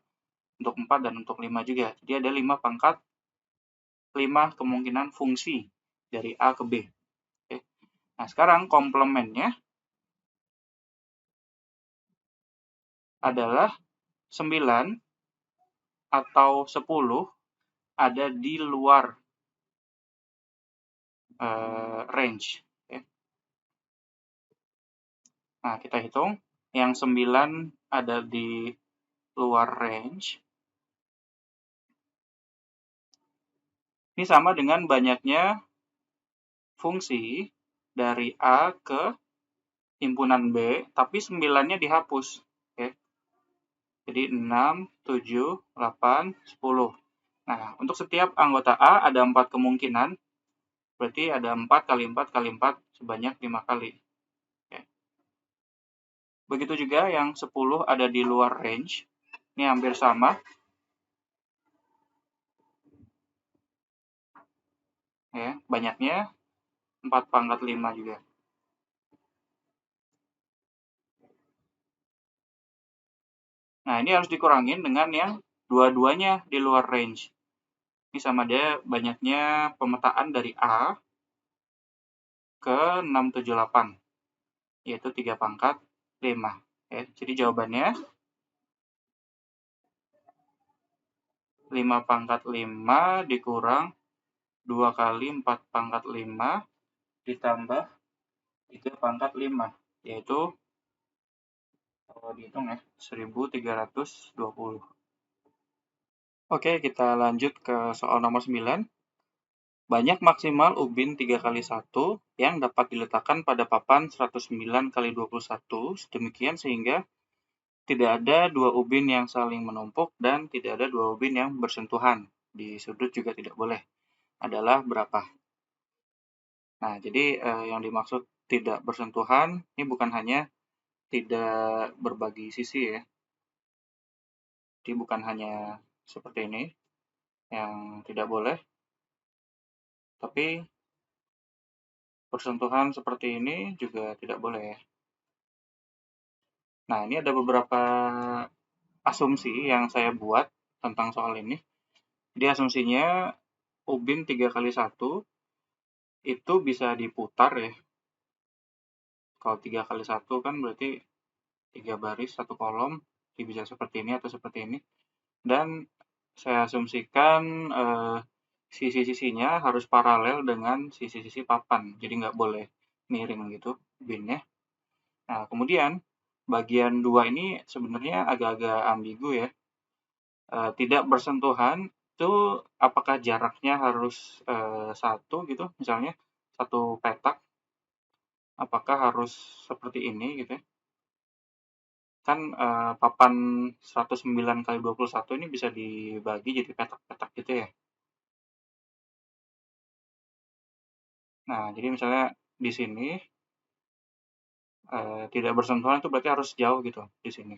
untuk 4, dan untuk 5 juga. Jadi, ada 5 pangkat, 5 kemungkinan fungsi dari A ke B. Oke. Nah, sekarang komplemennya adalah 9 atau 10 ada di luar range. Okay. Nah, kita hitung yang 9 ada di luar range. Ini sama dengan banyaknya fungsi dari A ke himpunan B, tapi 9-nya dihapus. Okay. Jadi 6, 7, 8, 10. Nah, untuk setiap anggota A ada 4 kemungkinan, berarti ada 4 kali 4 kali 4 sebanyak 5 kali. Okay. Begitu juga yang 10 ada di luar range, ini hampir sama. Ya, banyaknya 4 pangkat 5 juga. Nah, ini harus dikurangin dengan yang dua-duanya di luar range. Ini sama dia banyaknya pemetaan dari A ke 678, yaitu 3 pangkat 5. Ya, jadi jawabannya 5 pangkat 5 dikurang 2 kali 4 pangkat 5 ditambah 3 pangkat 5, yaitu kalau dihitung ya 1320. Oke, kita lanjut ke soal nomor 9. Banyak maksimal ubin 3 kali 1 yang dapat diletakkan pada papan 109 kali 21, demikian sehingga tidak ada 2 ubin yang saling menumpuk dan tidak ada 2 ubin yang bersentuhan. Di sudut juga tidak boleh. Adalah berapa? Nah, jadi yang dimaksud tidak bersentuhan, ini bukan hanya tidak berbagi sisi ya. Jadi bukan hanya seperti ini, yang tidak boleh, tapi bersentuhan seperti ini juga tidak boleh ya. Nah, ini ada beberapa asumsi yang saya buat tentang soal ini. Jadi asumsinya ubin 3 kali 1 itu bisa diputar ya. Kalau 3 kali 1 kan berarti 3 baris, 1 kolom. Jadi bisa seperti ini atau seperti ini. Dan saya asumsikan sisi-sisinya harus paralel dengan sisi-sisi papan, jadi nggak boleh miring gitu ubinnya. Nah, kemudian bagian 2 ini sebenarnya agak-agak ambigu ya. Tidak bersentuhan itu apakah jaraknya harus 1 gitu, misalnya 1 petak, apakah harus seperti ini gitu ya. Kan papan 109 kali 21 ini bisa dibagi jadi petak-petak gitu ya. Nah, jadi misalnya di sini tidak bersentuhan itu berarti harus jauh gitu di sini.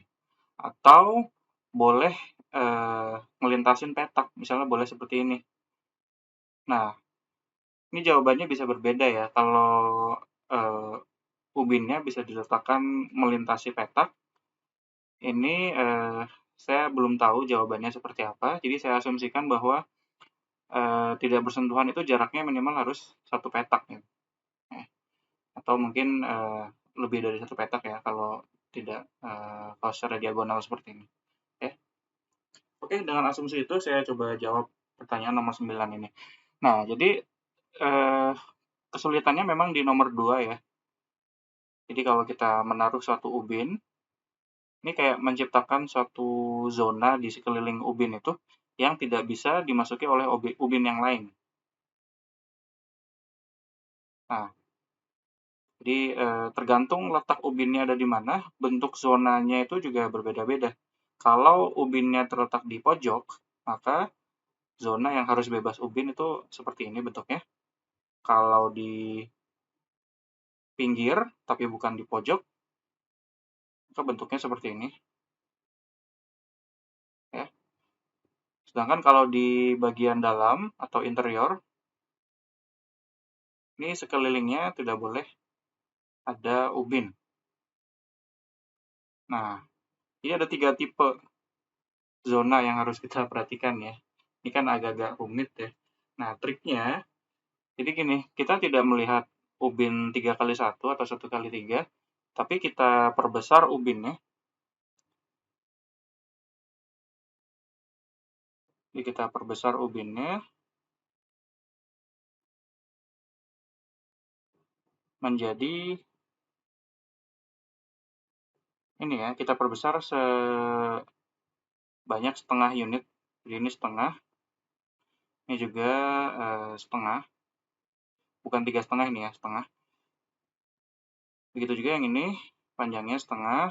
Atau boleh ngelintasin petak, misalnya boleh seperti ini. Nah, ini jawabannya bisa berbeda ya. Kalau ubinnya bisa diletakkan melintasi petak, ini saya belum tahu jawabannya seperti apa. Jadi saya asumsikan bahwa tidak bersentuhan itu jaraknya minimal harus 1 petak ya. Atau mungkin lebih dari 1 petak ya kalau tidak kalau secara diagonal seperti ini. Oke, dengan asumsi itu saya coba jawab pertanyaan nomor 9 ini. Nah, jadi kesulitannya memang di nomor 2 ya. Jadi kalau kita menaruh suatu ubin, ini kayak menciptakan suatu zona di sekeliling ubin itu yang tidak bisa dimasuki oleh ubin yang lain. Nah, jadi tergantung letak ubinnya ada di mana, bentuk zonanya itu juga berbeda-beda. Kalau ubinnya terletak di pojok, maka zona yang harus bebas ubin itu seperti ini bentuknya. Kalau di pinggir, tapi bukan di pojok, maka bentuknya seperti ini. Ya. Sedangkan kalau di bagian dalam atau interior, ini sekelilingnya tidak boleh ada ubin. Nah, ini ada 3 tipe zona yang harus kita perhatikan ya. Ini kan agak-agak rumit ya. Nah, triknya, jadi gini, kita tidak melihat ubin 3x1 atau 1x3, tapi kita perbesar ubinnya. Jadi kita perbesar ubinnya menjadi ini ya, kita perbesar sebanyak setengah unit. Jadi ini setengah, ini juga setengah, bukan 3,5 ini ya, setengah. Begitu juga yang ini, panjangnya setengah,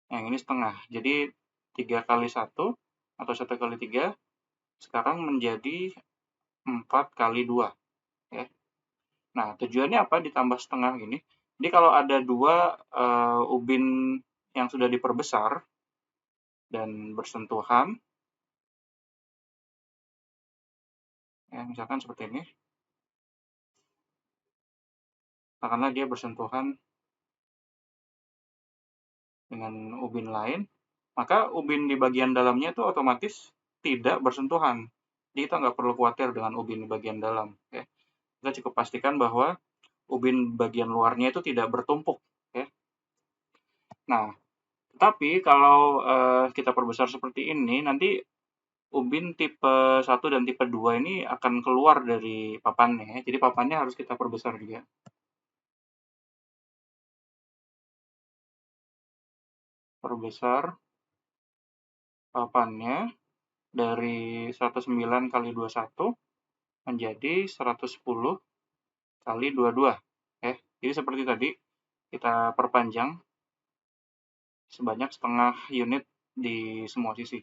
yang ini setengah. Jadi 3x1 atau 1x3 sekarang menjadi 4x2 ya. Nah, tujuannya apa ditambah setengah gini? Jadi kalau ada 2 ubin yang sudah diperbesar dan bersentuhan, ya misalkan seperti ini, karena dia bersentuhan dengan ubin lain, maka ubin di bagian dalamnya itu otomatis tidak bersentuhan. Jadi kita nggak perlu khawatir dengan ubin di bagian dalam. Ya. Kita cukup pastikan bahwa ubin bagian luarnya itu tidak bertumpuk. Ya. Nah, tetapi kalau kita perbesar seperti ini, nanti ubin tipe 1 dan tipe 2 ini akan keluar dari papannya. Ya. Jadi papannya harus kita perbesar juga. Perbesar papannya dari 109 kali 21 menjadi 110 kali 22. Jadi seperti tadi, kita perpanjang sebanyak setengah unit di semua sisi.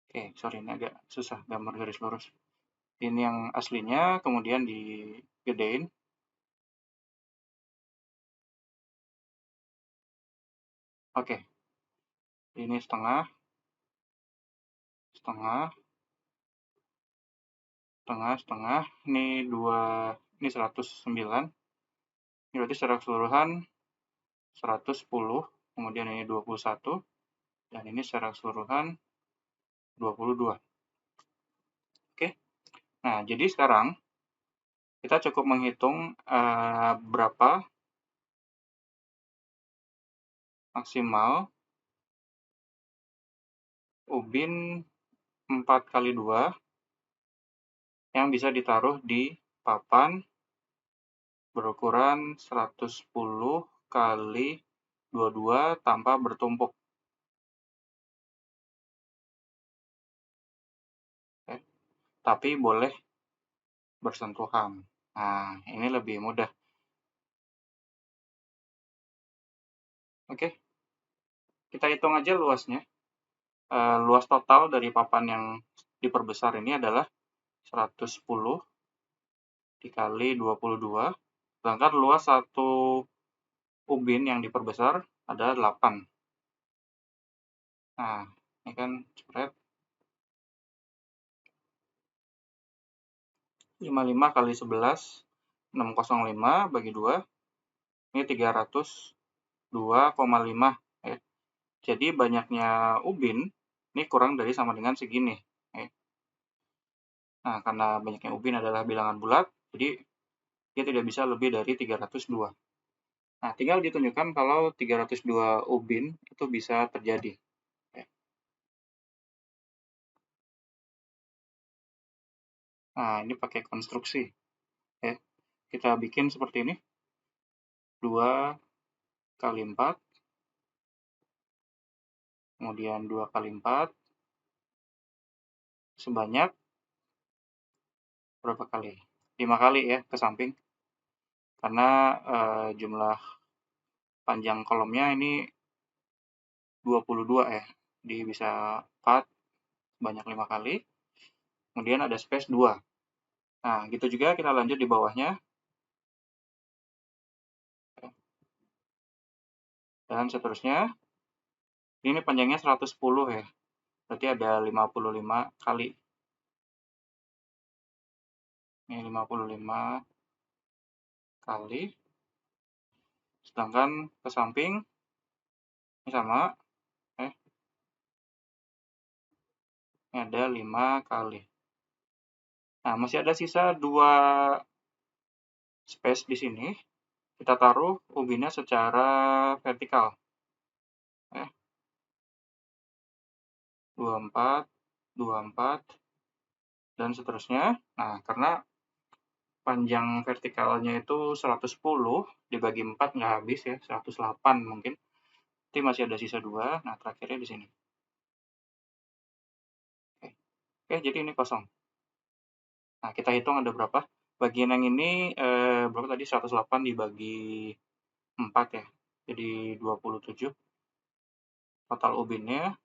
Oke, sorry ini agak susah gambar garis lurus. Ini yang aslinya, kemudian digedein. Oke, ini setengah, setengah, setengah, setengah. Ini 109. Ini berarti secara keseluruhan 110, kemudian ini 21, dan ini secara keseluruhan 22. Oke, nah jadi sekarang kita cukup menghitung berapa maksimal ubin 4 kali 2 yang bisa ditaruh di papan berukuran 110 kali 22 tanpa bertumpuk. Tapi boleh bersentuhan. Nah, ini lebih mudah. Oke, kita hitung aja luasnya. Luas total dari papan yang diperbesar ini adalah 110 dikali 22, sedangkan luas satu ubin yang diperbesar adalah 8. Nah, ini kan spread 55 kali 11, 605 bagi 2, ini 302,5. Jadi banyaknya ubin, ini kurang dari sama dengan segini. Nah, karena banyaknya ubin adalah bilangan bulat, jadi dia tidak bisa lebih dari 302. Nah, tinggal ditunjukkan kalau 302 ubin itu bisa terjadi. Nah, ini pakai konstruksi. Kita bikin seperti ini. 2 kali 4, kemudian 2 kali 4, sebanyak berapa kali? 5 kali ya ke samping. Karena jumlah panjang kolomnya ini 22 ya. Jadi bisa 4 banyak 5 kali. Kemudian ada space 2. Nah, gitu juga kita lanjut di bawahnya. Dan seterusnya. Ini panjangnya 110 ya. Berarti ada 55 kali. Ini 55 kali. Sedangkan ke samping ini sama. Ini ada 5 kali. Nah, masih ada sisa 2 space di sini. Kita taruh ubinnya secara vertikal. 24, 24, dan seterusnya. Nah, karena panjang vertikalnya itu 110, dibagi 4 nggak habis ya, 108 mungkin. Nanti masih ada sisa 2, nah terakhirnya di sini. Oke, jadi ini kosong. Nah, kita hitung ada berapa. Bagian yang ini, berapa tadi, 108 dibagi 4 ya, jadi 27. Total ubinnya,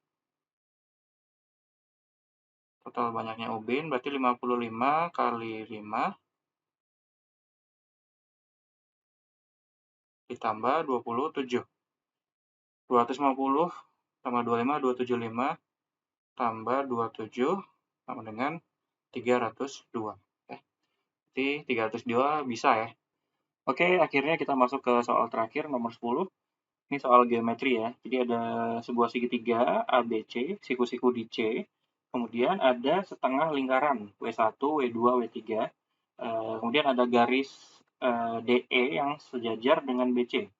total banyaknya ubin, berarti 55 kali 5, ditambah 27. 250 tambah 25, 275, tambah 27, sama dengan 302. Jadi 302 bisa ya. Oke, akhirnya kita masuk ke soal terakhir, nomor 10. Ini soal geometri ya. Jadi ada sebuah segitiga ABC, siku-siku di C. Kemudian ada setengah lingkaran W1, W2, W3. Kemudian ada garis DE yang sejajar dengan BC.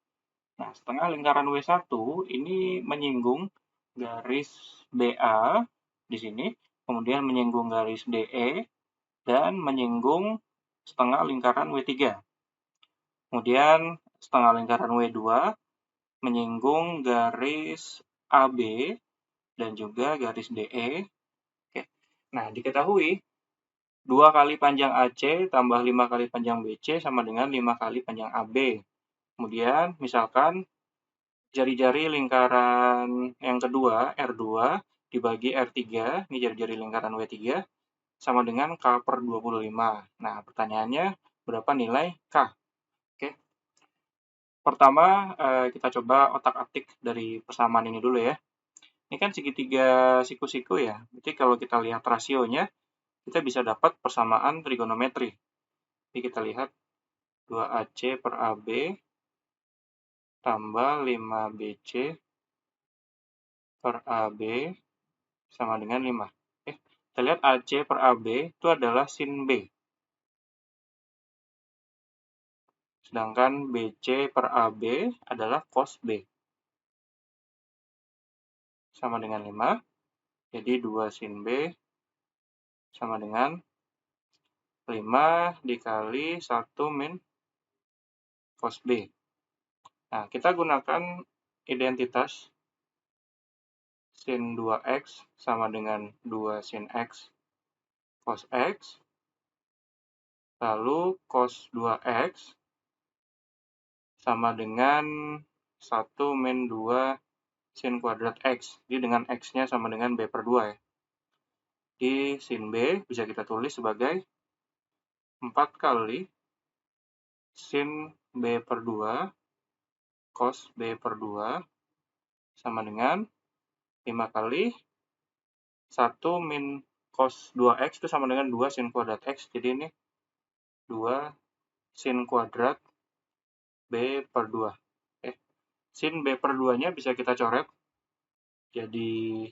Nah, setengah lingkaran W1 ini menyinggung garis BA di sini, kemudian menyinggung garis DE, dan menyinggung setengah lingkaran W3. Kemudian setengah lingkaran W2 menyinggung garis AB dan juga garis DE. Oke. Nah, diketahui 2 kali panjang AC tambah 5 kali panjang BC sama dengan 5 kali panjang AB. Kemudian, misalkan jari-jari lingkaran yang kedua, R2, dibagi R3, ini jari-jari lingkaran W3, sama dengan K per 25. Nah, pertanyaannya, berapa nilai K? Oke. Pertama, kita coba otak-atik dari persamaan ini dulu ya. Ini kan segitiga siku-siku ya. Jadi kalau kita lihat rasionya, kita bisa dapat persamaan trigonometri. Jadi kita lihat 2AC per AB tambah 5BC per AB sama dengan 5. Kita lihat AC per AB itu adalah sin B. Sedangkan BC per AB adalah cos B. Sama dengan 5. Jadi 2 sin B sama dengan 5 dikali 1 min cos B. Nah, kita gunakan identitas sin 2x sama dengan 2 sin x cos x, lalu cos 2x sama dengan 1 min 2 sin kuadrat x. Jadi dengan x-nya sama dengan b per 2 ya. Di sin b bisa kita tulis sebagai 4 kali sin b per 2 cos b per 2 sama dengan 5 kali 1 min cos 2x itu sama dengan 2 sin kuadrat x. Jadi ini 2 sin kuadrat b per 2. Sin b per 2-nya bisa kita coret. Jadi,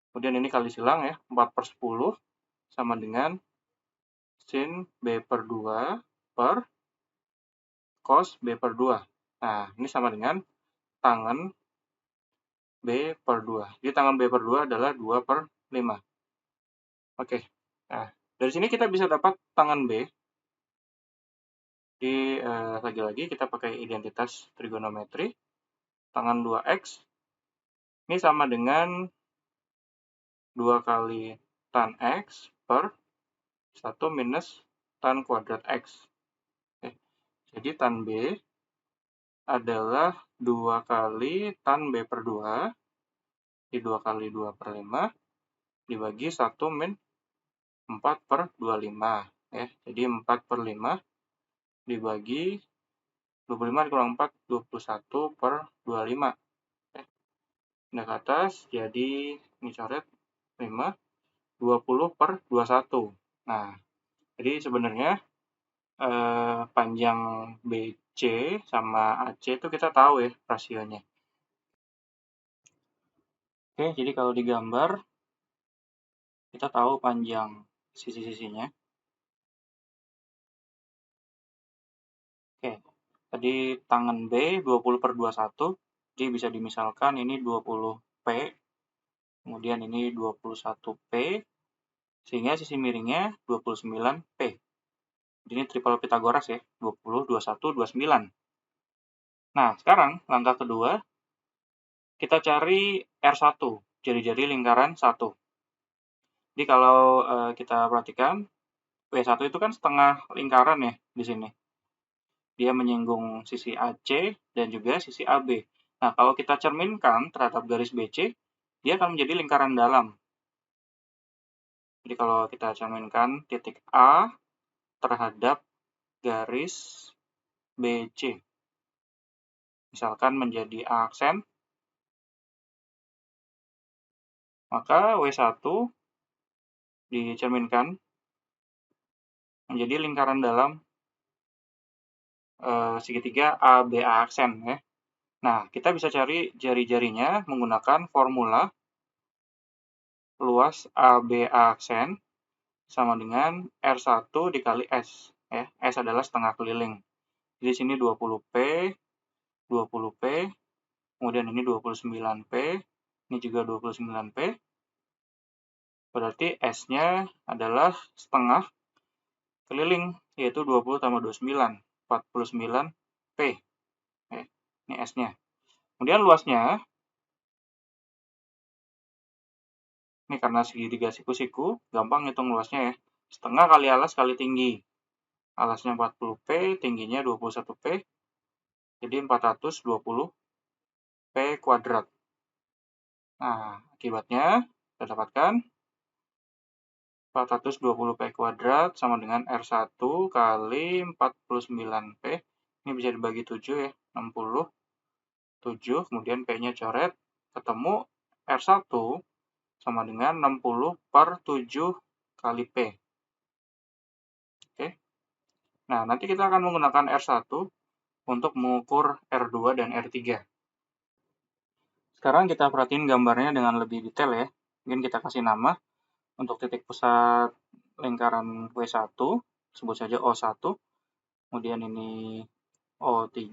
kemudian ini kali silang ya, 4 per 10 sama dengan sin b per 2 per cos b per 2. Nah, ini sama dengan tangen b per 2. Jadi tangen b per 2 adalah 2 per 5. Oke, nah dari sini kita bisa dapat tangen b. Jadi lagi-lagi kita pakai identitas trigonometri. Tangen 2x ini sama dengan 2 kali tan x per 1 minus tan kuadrat x. Jadi tan B adalah 2 kali tan B per 2, di 2 kali 2 per 5, dibagi 1 min 4 per 25. Jadi 4 per 5 dibagi 25 dikurang 4, 21 per 25. Pindah ke atas, jadi ini coret 5, 20 per 21. Nah, jadi sebenarnya panjang BC sama AC itu kita tahu ya rasionya. Oke, jadi kalau digambar kita tahu panjang sisi-sisinya. Oke, tadi tangen B 20 per 21, jadi bisa dimisalkan ini 20P, kemudian ini 21P, sehingga sisi miringnya 29P. Jadi ini triple Pythagoras ya, 20, 21, 29. Nah, sekarang langkah kedua, kita cari R1, jari-jari lingkaran 1. Jadi kalau kita perhatikan, W1 itu kan setengah lingkaran ya di sini. Dia menyinggung sisi AC dan juga sisi AB. Nah, kalau kita cerminkan terhadap garis BC, dia akan menjadi lingkaran dalam. Jadi kalau kita cerminkan titik A terhadap garis BC, misalkan menjadi A aksen, maka W1 dicerminkan menjadi lingkaran dalam segitiga ABA aksen ya. Nah, kita bisa cari jari-jarinya menggunakan formula luas ABA aksen sama dengan R1 dikali S. Ya. S adalah setengah keliling. Jadi sini 20P, 20P, kemudian ini 29P, ini juga 29P. Berarti S-nya adalah setengah keliling, yaitu 20 tambah 29, 49P. Ini S-nya. Kemudian luasnya, ini karena segitiga siku-siku, gampang hitung luasnya ya. Setengah kali alas kali tinggi. Alasnya 40P, tingginya 21P, jadi 420P kuadrat. Nah, akibatnya kita dapatkan 420P kuadrat sama dengan R1 kali 49P. Ini bisa dibagi 7 ya, 67, kemudian P-nya coret, ketemu R1 sama dengan 60 per 7 kali P. Oke. Nah, nanti kita akan menggunakan R1 untuk mengukur R2 dan R3. Sekarang kita perhatiin gambarnya dengan lebih detail ya. Mungkin kita kasih nama untuk titik pusat lingkaran W1, sebut saja O1. Kemudian ini O3,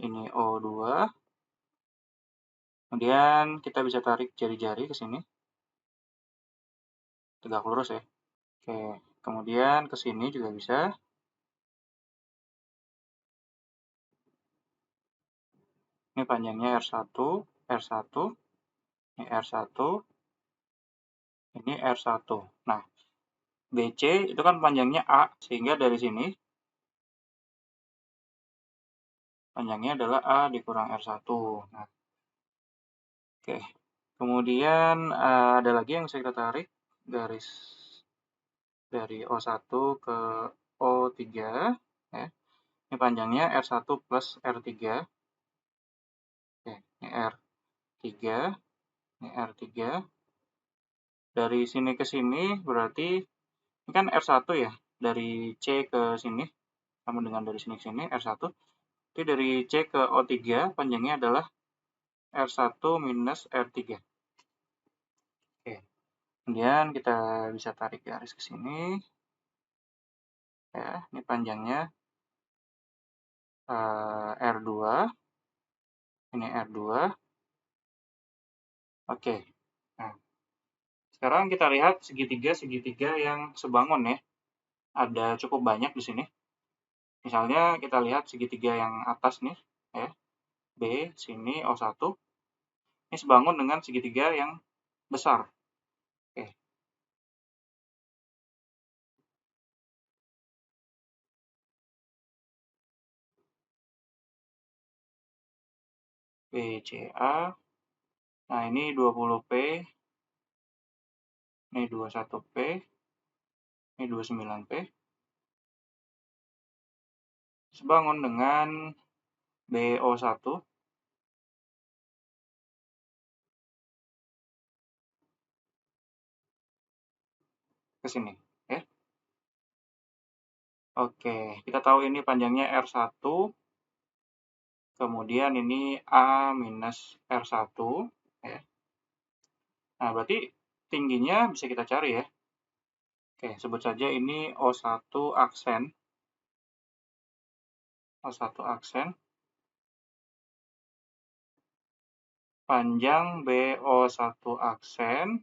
ini O2. Kemudian kita bisa tarik jari-jari ke sini. tegak lurus ya. Oke, kemudian ke sini juga bisa. Ini panjangnya R1, R1, ini R1, ini R1. Nah, BC itu kan panjangnya A, sehingga dari sini panjangnya adalah A dikurang R1. Nah, oke. Kemudian ada lagi yang saya kita tarik garis dari O1 ke O3 ya. Ini panjangnya R1 plus R3. Oke, ini R3, ini R3. Dari sini ke sini berarti ini kan R1 ya. Dari C ke sini sama dengan dari sini ke sini R1. Jadi dari C ke O3 panjangnya adalah R1 minus R3. Oke. Kemudian kita bisa tarik garis ke sini. Ya, ini panjangnya R2. Ini R2. Oke. Nah, sekarang kita lihat segitiga-segitiga yang sebangun ya. Ada cukup banyak di sini. Misalnya kita lihat segitiga yang atas nih, ya. B, sini O1. Ini sebangun dengan segitiga yang besar. Oke. BCA. Nah, ini 20P. Ini 21P. Ini 29P. Sebangun dengan BO1 ke sini. Ya. Oke, kita tahu ini panjangnya R1. Kemudian ini A minus R1. Ya. Nah, berarti tingginya bisa kita cari ya. Oke, sebut saja ini O1 aksen. O1 aksen. Panjang BO1 aksen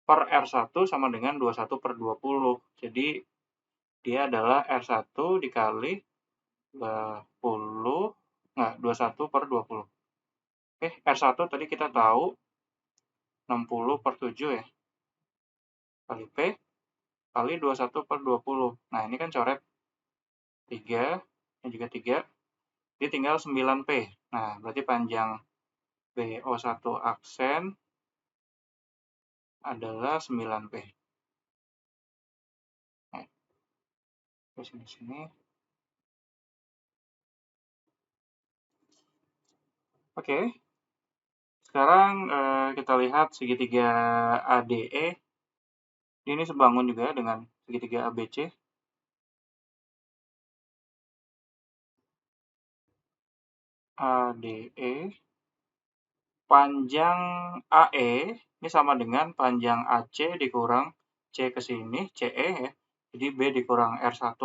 per R1 sama dengan 21 per 20. Jadi, dia adalah R1 dikali 20, enggak, 21 per 20. Oke, R1 tadi kita tahu 60 per 7 ya. Kali P, kali 21 per 20. Nah, ini kan coret 3, ini juga 3. Jadi tinggal 9P. Nah, berarti panjang BO1 aksen adalah 9P. Nah, ke sini-sini. Oke, sekarang kita lihat segitiga ADE. Ini sebangun juga dengan segitiga ABC. ADE. Panjang AE ini sama dengan panjang AC dikurang C ke sini, CE ya. Jadi B dikurang R1.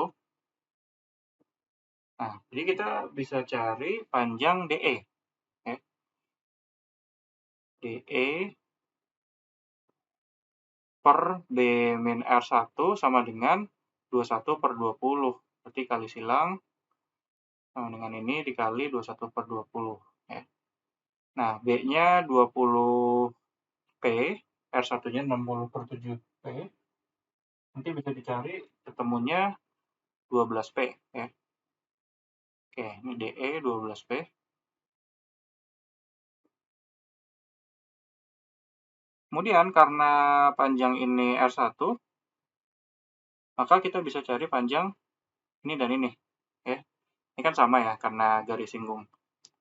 Nah, jadi kita bisa cari panjang DE. Ya. DE per B min R1 sama dengan 21 per 20. Berarti kali silang sama dengan ini dikali 21 per 20. Ya. Nah, B-nya 20P, R1-nya 60 per 7P. Nanti bisa dicari ketemunya 12P. Ya. Oke, ini DE 12P. Kemudian karena panjang ini R1, maka kita bisa cari panjang ini dan ini. Ya. Ini kan sama ya, karena garis singgung.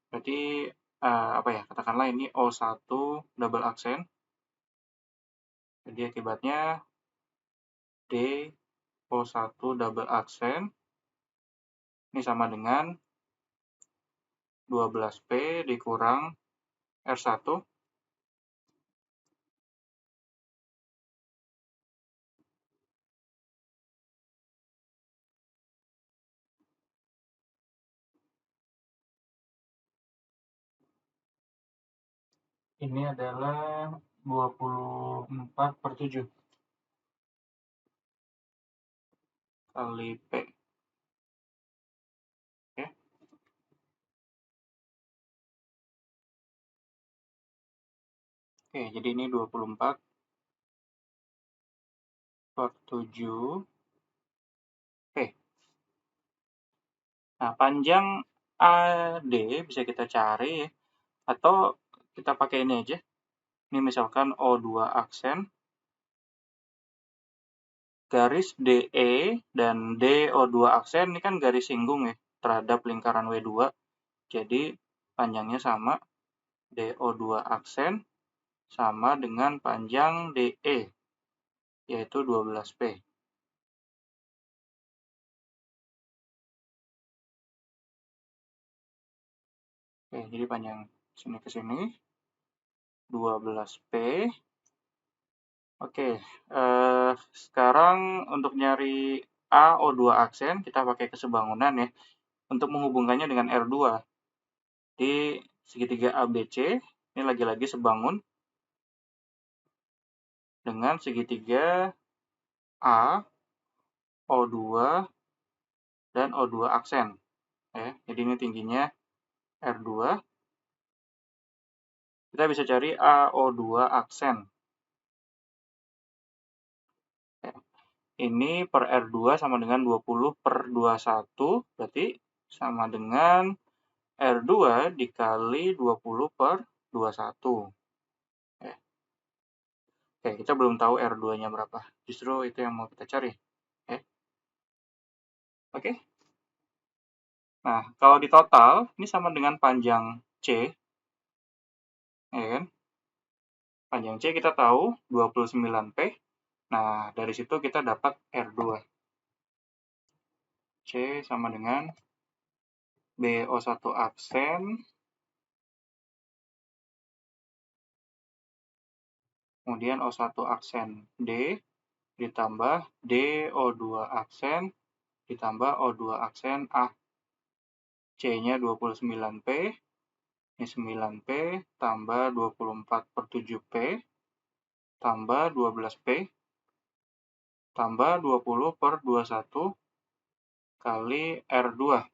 Berarti, apa ya, katakanlah ini O1 double aksen. Jadi akibatnya D O1 double aksen. Ini sama dengan 12P dikurang R1. Ini adalah 24/7 kali P. Oke. Oke, jadi ini 24/7 P. Nah, panjang AD bisa kita cari ya, atau kita pakai ini aja. Ini misalkan O2 aksen, garis DE dan DO2 aksen ini kan garis singgung ya terhadap lingkaran W2. Jadi panjangnya sama, DO2 aksen sama dengan panjang DE, yaitu 12P. Oke, jadi panjang sini ke sini 12P. Oke, sekarang untuk nyari AO2 aksen, kita pakai kesebangunan ya, untuk menghubungkannya dengan R2. Di segitiga ABC, ini lagi-lagi sebangun dengan segitiga A, O2, dan O2 aksen. Ya, jadi ini tingginya R2. Kita bisa cari AO2 aksen. Ya, ini per R2 sama dengan 20/21, berarti sama dengan R2 dikali 20/21. Ya. Oke, kita belum tahu R2-nya berapa. Justru itu yang mau kita cari. Ya. Oke. Nah, kalau di total, ini sama dengan panjang C. Ya kan? Panjang C kita tahu 29P. Nah, dari situ kita dapat R2. C sama dengan BO1 aksen kemudian O1 aksen D ditambah DO2 aksen ditambah O2 aksen A. C-nya 29P, ini 9P tambah 24/7P tambah 12P tambah 20/21 kali R2.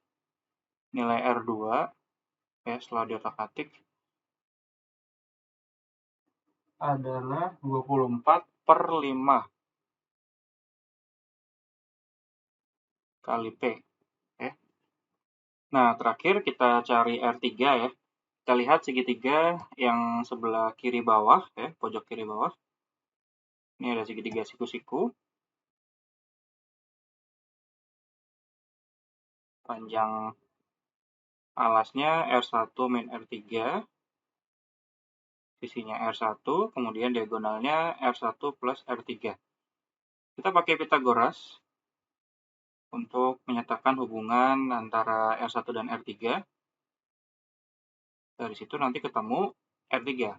Nilai R2 ya setelah diotak-atik adalah 24/5 kali P. Ya. Nah, terakhir kita cari R3 ya. Kita lihat segitiga yang sebelah kiri bawah, ya, pojok kiri bawah. Ini ada segitiga siku-siku. Panjang alasnya R1 min R3. Sisinya R1, kemudian diagonalnya R1 plus R3. Kita pakai Pitagoras untuk menyatakan hubungan antara R1 dan R3. Dari situ nanti ketemu R3.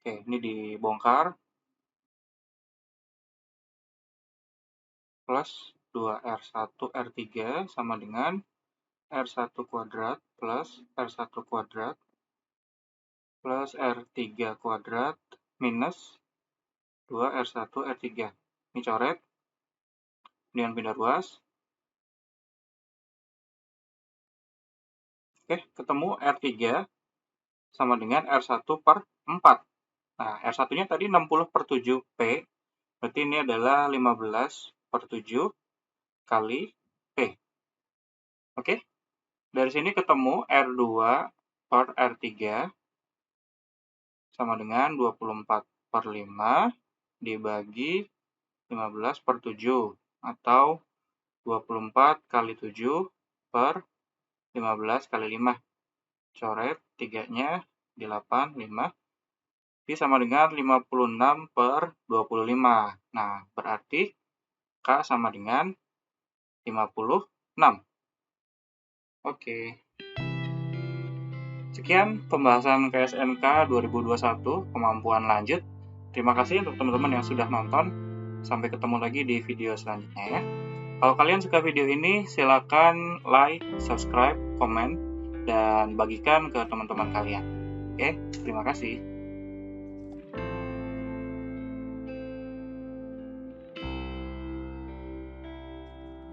Oke, ini dibongkar. Plus 2R1 R3 sama dengan R1 kuadrat plus R1 kuadrat plus R3 kuadrat minus 2R1 R3. Ini coret dengan pindah ruas. Oke, ketemu R3 sama dengan R1/4. Nah, R1-nya tadi 60/7P, berarti ini adalah 15/7 kali P. Oke, dari sini ketemu R2 per R3 sama dengan 24/5 dibagi 15/7 atau 24 kali 7 per 15 kali 5. Coret 3-nya di 8, 5. Ini sama dengan 56/25. Nah, berarti K sama dengan 56. Oke. Sekian pembahasan KSNK 2021 kemampuan lanjut. Terima kasih untuk teman-teman yang sudah nonton. Sampai ketemu lagi di video selanjutnya ya. Kalau kalian suka video ini, silakan like, subscribe, komen, dan bagikan ke teman-teman kalian. Oke, terima kasih.